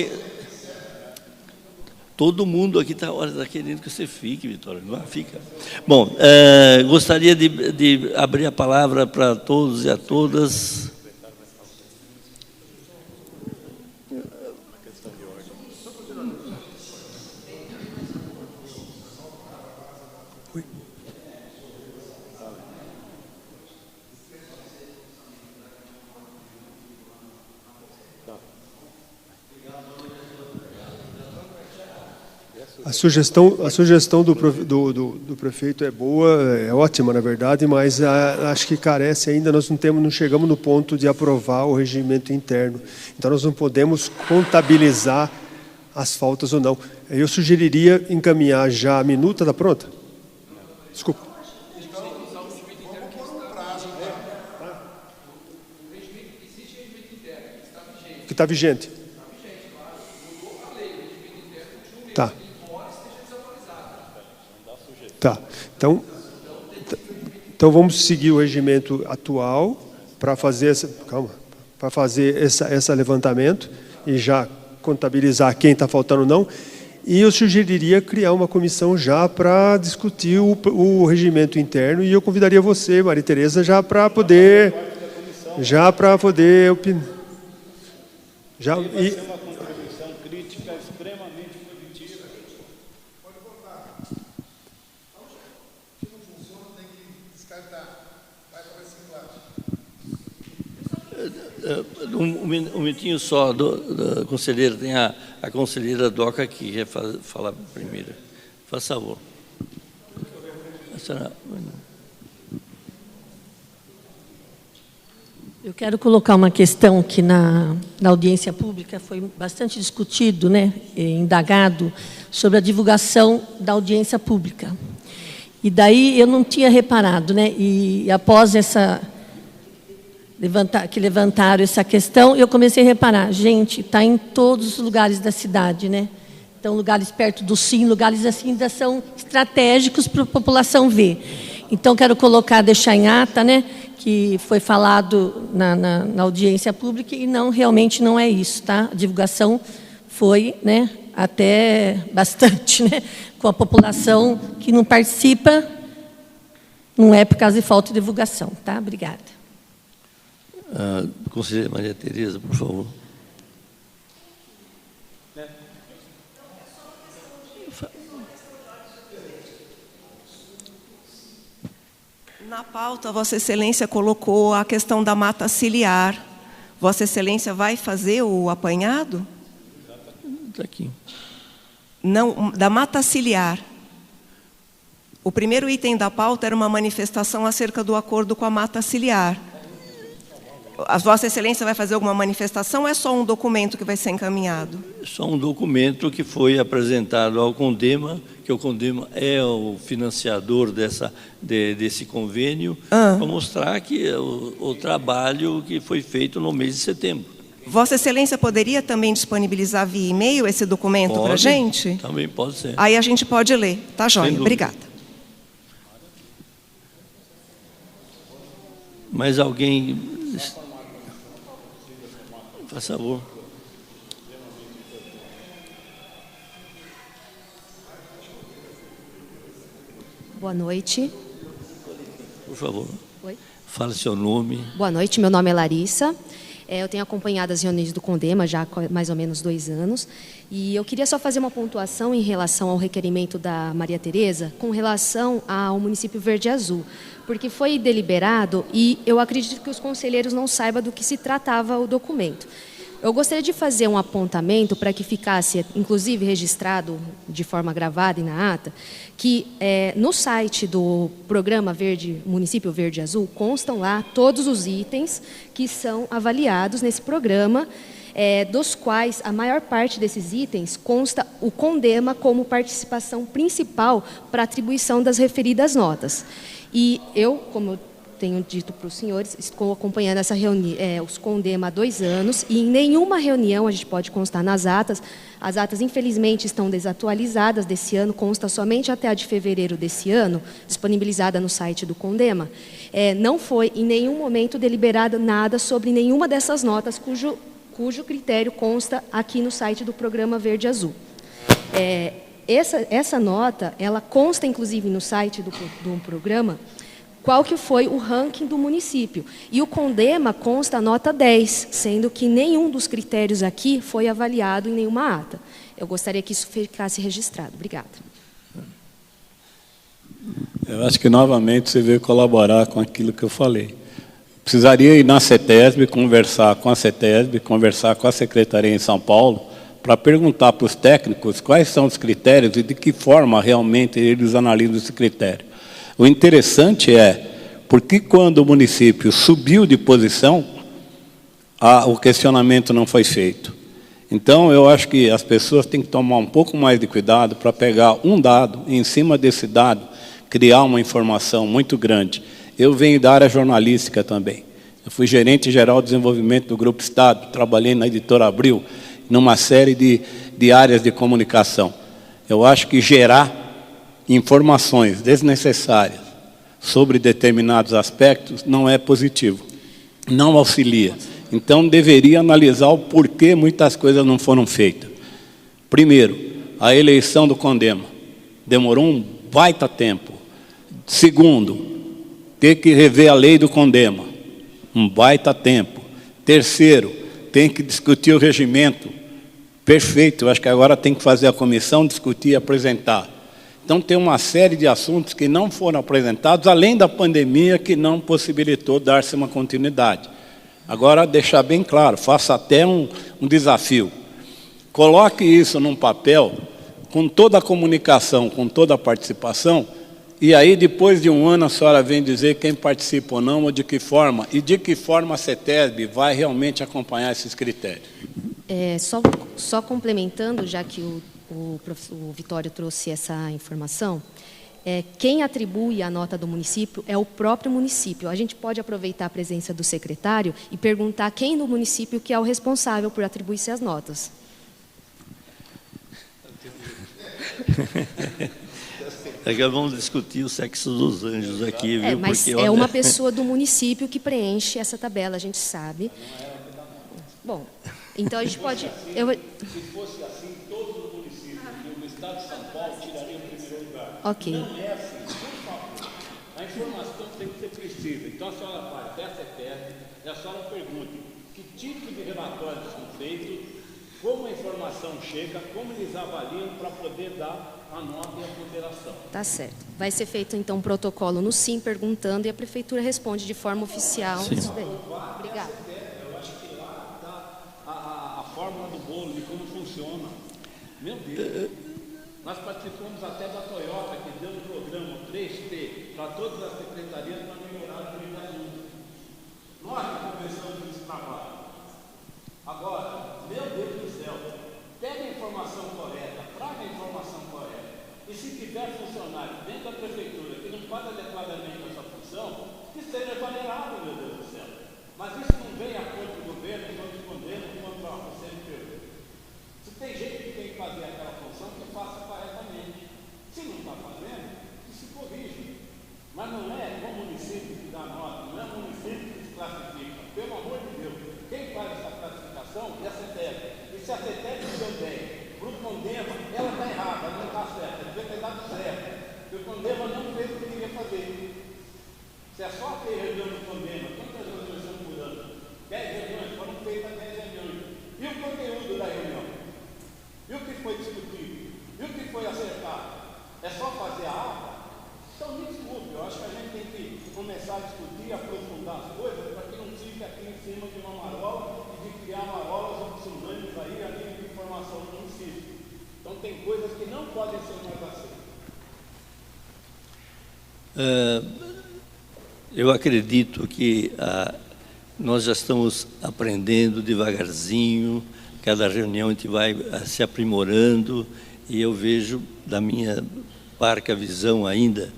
Todo mundo aqui está querendo que você fique, Vitória. Não fica. Bom, gostaria de abrir a palavra para todos e a todas. A sugestão do prefeito é boa, é ótima, na verdade, mas acho que carece ainda, nós não chegamos no ponto de aprovar o regimento interno. Então, nós não podemos contabilizar as faltas ou não. Eu sugeriria encaminhar já a minuta, está pronta? Desculpa. Que está vigente. Tá. Tá. Então vamos seguir o regimento atual para fazer esse levantamento e já contabilizar quem está faltando ou não. E eu sugeriria criar uma comissão já para discutir o regimento interno, e eu convidaria você, Maria Tereza, já para poder opinar. Vai ser uma contribuição crítica extremamente positiva. Pode votar. Se não funciona, tem que descartar. Vai para reciclagem. Um minutinho só, da conselheira, tem a conselheira Doca que quer falar primeiro. Faça favor. Eu quero colocar uma questão que na audiência pública foi bastante discutido, né, indagado, sobre a divulgação da audiência pública. E daí eu não tinha reparado, né, e após que levantaram essa questão, eu comecei a reparar, gente, está em todos os lugares da cidade, né? Então, lugares perto do SIM, lugares assim ainda são estratégicos para a população ver. Então, quero deixar em ata, né, que foi falado na audiência pública e realmente não é isso, tá? A divulgação foi, né, até bastante, né, com a população que não participa, não é por causa de falta de divulgação, tá? Obrigada. Conselheira Maria Tereza, por favor. Na pauta, Vossa Excelência colocou a questão da mata ciliar. Vossa Excelência vai fazer o apanhado? Está aqui. Não, da mata ciliar. O primeiro item da pauta era uma manifestação acerca do acordo com a mata ciliar. A Vossa Excelência vai fazer alguma manifestação ou é só um documento que vai ser encaminhado? Só um documento que foi apresentado ao CONDEMA, que o CONDEMA é o financiador desse convênio, para mostrar que o trabalho que foi feito no mês de setembro. Vossa Excelência poderia também disponibilizar via e-mail esse documento para a gente? Também pode ser. Aí a gente pode ler. Tá, joia? Obrigada. Mais alguém? Faz favor. Boa noite. Por favor. Oi. Fale seu nome. Boa noite, meu nome é Larissa. Eu tenho acompanhado as reuniões do CONDEMA já há mais ou menos 2 anos. E eu queria só fazer uma pontuação em relação ao requerimento da Maria Tereza com relação ao município Verde Azul. Porque foi deliberado e eu acredito que os conselheiros não saibam do que se tratava o documento. Eu gostaria de fazer um apontamento para que ficasse, inclusive, registrado de forma gravada e na ata, que no site do programa Município Verde Azul constam lá todos os itens que são avaliados nesse programa, dos quais a maior parte desses itens consta o CONDEMA como participação principal para a atribuição das referidas notas. E eu, como eu tenho dito para os senhores, estou acompanhando essa reunião, os CONDEMA há 2 anos, e em nenhuma reunião, a gente pode constar nas atas, as atas infelizmente estão desatualizadas desse ano, consta somente até a de fevereiro desse ano, disponibilizada no site do CONDEMA. Não foi em nenhum momento deliberado nada sobre nenhuma dessas notas, cujo critério consta aqui no site do programa Verde Azul. Essa nota, ela consta inclusive no site do programa, qual que foi o ranking do município. E o CONDEMA consta a nota 10, sendo que nenhum dos critérios aqui foi avaliado em nenhuma ata. Eu gostaria que isso ficasse registrado. Obrigada. Eu acho que, novamente, você veio colaborar com aquilo que eu falei. Precisaria ir na CETESB, conversar com a CETESB, conversar com a Secretaria em São Paulo, para perguntar para os técnicos quais são os critérios e de que forma realmente eles analisam esse critério. O interessante porque quando o município subiu de posição, o questionamento não foi feito. Então, eu acho que as pessoas têm que tomar um pouco mais de cuidado para pegar um dado e, em cima desse dado, criar uma informação muito grande. Eu venho da área jornalística também. Eu fui gerente geral de desenvolvimento do Grupo Estado, trabalhei na Editora Abril, numa série de áreas de comunicação. Eu acho que gerar informações desnecessárias sobre determinados aspectos não é positivo, não auxilia. Então, deveria analisar o porquê muitas coisas não foram feitas. Primeiro, a eleição do CONDEMA demorou um baita tempo. Segundo, ter que rever a lei do CONDEMA, um baita tempo. Terceiro, tem que discutir o regimento. Perfeito, eu acho que agora tem que fazer a comissão, discutir e apresentar. Então, tem uma série de assuntos que não foram apresentados, além da pandemia, que não possibilitou dar-se uma continuidade. Agora, deixar bem claro, faça até um desafio. Coloque isso num papel, com toda a comunicação, com toda a participação, e aí, depois de 1 ano, a senhora vem dizer quem participa ou não, ou de que forma, e de que forma a CETESB vai realmente acompanhar esses critérios. Só complementando, já que o Vitório trouxe essa informação, quem atribui a nota do município é o próprio município. A gente pode aproveitar a presença do secretário e perguntar quem no município que é o responsável por atribuir-se as notas. Daqui a pouco vamos discutir o sexo dos anjos aqui, viu? Mas porque, é uma pessoa do município que preenche essa tabela, a gente sabe. Bom, então a gente pode... Se fosse assim, todos os municípios do estado de São Paulo tirariam o primeiro lugar. Ok. Não é assim, por favor. A informação tem que ser precisa. Então a senhora faz, peça é peça, e a senhora pergunta que tipo de relatórios são feitos, como a informação chega, como eles avaliam para poder dar a nota e a ponderação. Tá certo. Vai ser feito, então, um protocolo no SIM, perguntando, e a prefeitura responde de forma oficial. Sim. Isso daí. Obrigada. Eu acho que lá está a fórmula do bolo, de como funciona. Meu Deus. Nós participamos até da Toyota, que deu um programa 3T para todas as secretarias para melhorar a qualidade. Nós que começamos esse trabalho. Agora, meu Deus do céu, pega a informação correta, traga a informação correta. E se tiver funcionário dentro da prefeitura que não faz adequadamente essa função, que seja exonerado, meu Deus do céu. Mas isso não vem a conta do governo, quanto condena, quanto a CNPq. Se tem gente que tem que fazer aquela função, que faça corretamente. Se não está fazendo, que se corrija. Mas não é o município que dá nota, não é o município que se classifica. Pelo amor de Deus, quem faz essa classificação é a CETEB. E se a CETEB deu 10 para o Condema, ela está errada, ela não está certa, ela devia ter dado certo. Porque o Condema não fez o que queria fazer. Se é só ter reunião do Condema, quantas reuniões são por ano? 10 reuniões, foram feitas 10 reuniões. E o conteúdo da reunião? E o que foi discutido? E o que foi acertado? É só fazer a ata? Então, me desculpe, eu acho que a gente tem que começar a discutir, aprofundar as coisas, para que não fique aqui em cima de uma marola e de criar marolas ou tsunamis aí a nível de informação do município. Então, tem coisas que não podem ser mais aceitas. Eu acredito que nós já estamos aprendendo devagarzinho, cada reunião a gente vai se aprimorando, e eu vejo, da minha parca visão ainda,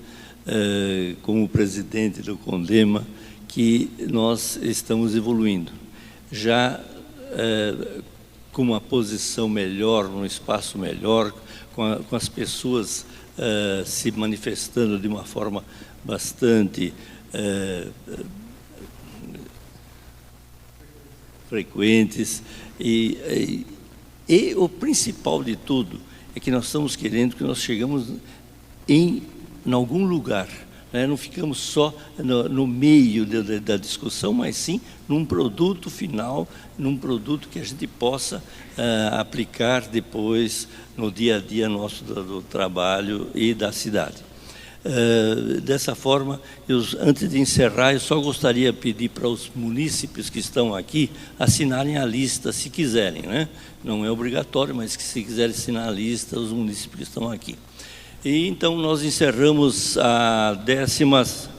como presidente do Condema, que nós estamos evoluindo. Já com uma posição melhor, num espaço melhor, com as pessoas se manifestando de uma forma bastante frequentes, e o principal de tudo é que nós estamos querendo que nós chegamos em algum lugar, né? Não ficamos só no meio da discussão, mas sim num produto final, num produto que a gente possa aplicar depois no dia a dia nosso do trabalho e da cidade. Dessa forma, antes de encerrar, eu só gostaria de pedir para os munícipes que estão aqui assinarem a lista, se quiserem, né? Não é obrigatório, mas que se quiserem assinar a lista, os munícipes que estão aqui. E então nós encerramos a 10ª...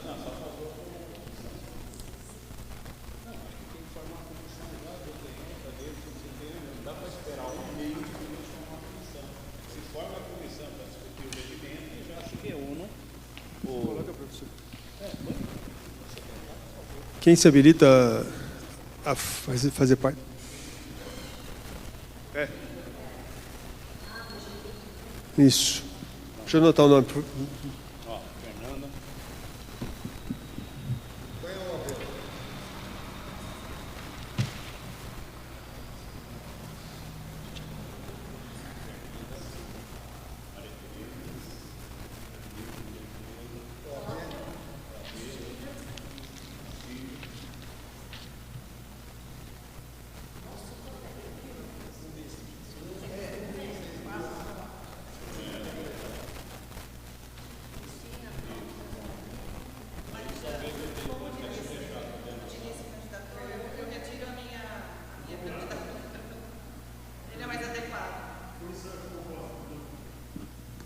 Quem se habilita a fazer parte? Isso. Deixa eu anotar o nome. Fernanda.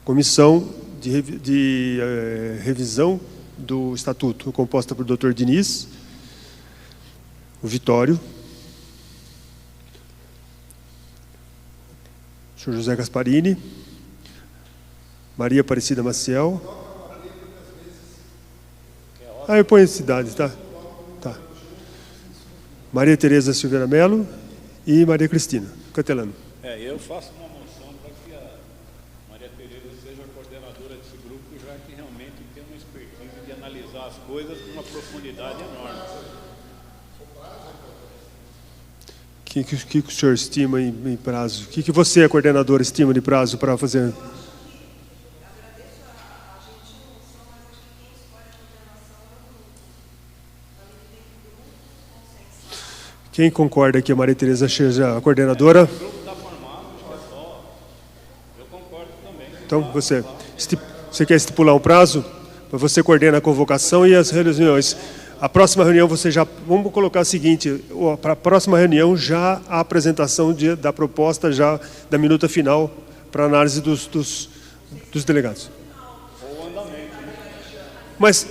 Comissão de revisão do Estatuto, composta por Dr. Diniz, o Vitório, o Sr. José Gasparini, Maria Aparecida Maciel. Eu ponho as cidades, tá? Tá. Maria Tereza Silveira Melo e Maria Cristina Cantelano. Eu faço uma moção para que a Maria Tereza Tereza seja a coordenadora desse grupo, já que realmente tem uma expertise de analisar as coisas com uma profundidade enorme. O que o senhor estima em prazo? O que você, coordenadora, estima de prazo para fazer? Quem concorda que a Maria Tereza seja a coordenadora? O grupo está formado, acho que é só. Eu concordo também. Então, você quer estipular um prazo? Você coordena a convocação e as reuniões. A próxima reunião você já... Vamos colocar o seguinte, para a próxima reunião já a apresentação da proposta já da minuta final para análise dos delegados. Ou andamento. Mas...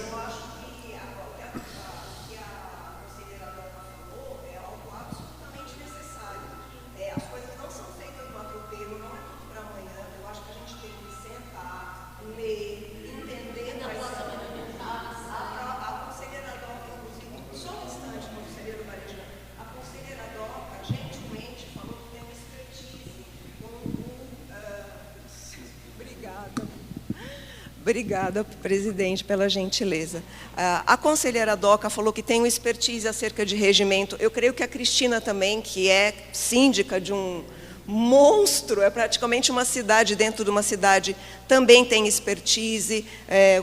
Obrigada, presidente, pela gentileza. A conselheira Doca falou que tem uma expertise acerca de regimento. Eu creio que a Cristina também, que é síndica de um monstro, é praticamente uma cidade dentro de uma cidade, também tem expertise.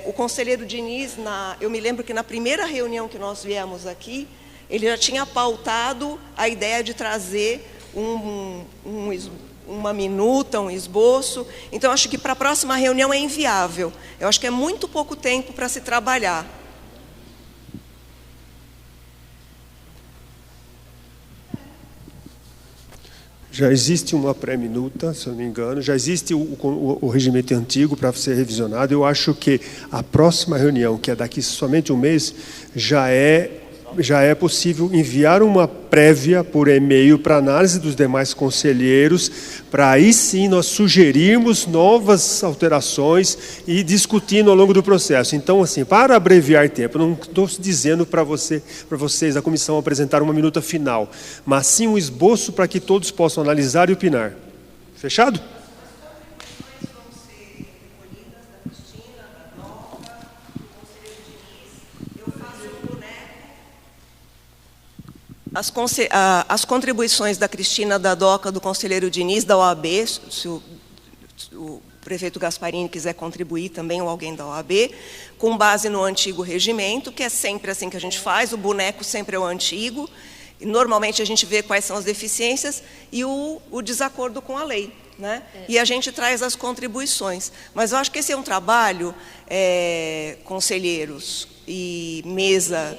O conselheiro Diniz, eu me lembro que na primeira reunião que nós viemos aqui, ele já tinha pautado a ideia de trazer uma minuta, um esboço. Então, acho que para a próxima reunião é inviável. Eu acho que é muito pouco tempo para se trabalhar. Já existe uma pré-minuta, se eu não me engano, já existe o regimento antigo para ser revisionado. Eu acho que a próxima reunião, que é daqui somente um mês, já é possível enviar uma prévia por e-mail para análise dos demais conselheiros, para aí sim nós sugerirmos novas alterações e discutindo ao longo do processo. Então, assim, para abreviar tempo, não estou dizendo para vocês, a comissão, apresentar uma minuta final, mas sim um esboço para que todos possam analisar e opinar. Fechado? As contribuições da Cristina, da Doca, do conselheiro Diniz, da OAB, se o prefeito Gasparini quiser contribuir também, ou alguém da OAB, com base no antigo regimento, que é sempre assim que a gente faz, o boneco sempre é o antigo, e normalmente a gente vê quais são as deficiências e o desacordo com a lei, né? E a gente traz as contribuições. Mas eu acho que esse é um trabalho, conselheiros e mesa,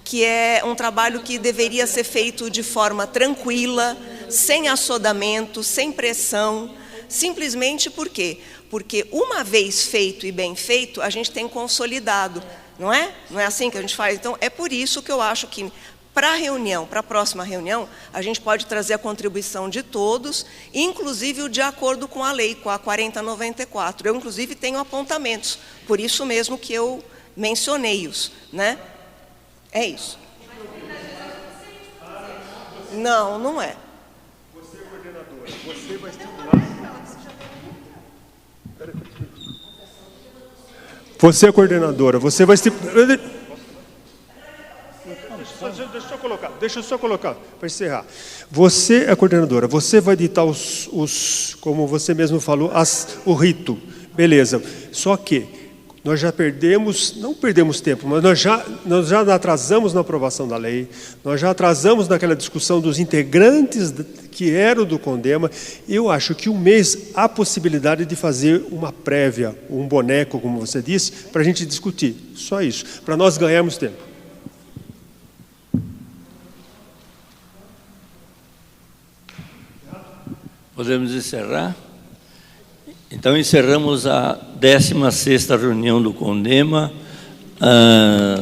que é um trabalho que deveria ser feito de forma tranquila, sem assodamento, sem pressão, simplesmente por quê? Porque uma vez feito e bem feito, a gente tem consolidado, não é? Não é assim que a gente faz? Então, é por isso que eu acho que, para a reunião, para a próxima reunião, a gente pode trazer a contribuição de todos, inclusive o de acordo com a lei, com a 4094. Eu, inclusive, tenho apontamentos, por isso mesmo que eu mencionei-os, né? É isso. Não, não é. Você é coordenadora, você vai estimular. Você é coordenadora, você vai estimular. Deixa eu só colocar, para encerrar. Você é coordenadora, você vai ditar como você mesmo falou, o rito. Beleza. Só que nós já não perdemos tempo, mas nós já atrasamos na aprovação da lei, nós já atrasamos naquela discussão dos integrantes que eram do Condema. Eu acho que um mês há possibilidade de fazer uma prévia, um boneco, como você disse, para a gente discutir. Só isso, para nós ganharmos tempo. Podemos encerrar? Então, encerramos a 16ª reunião do Condema,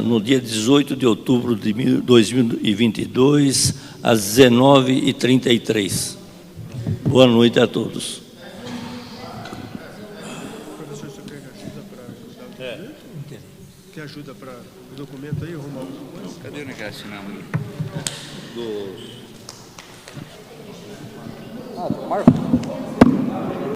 no dia 18 de outubro de 2022, às 19h33. Boa noite a todos. Professor, você quer ajuda para o documento aí, Romualdo? Cadê o que assinamos? Marco.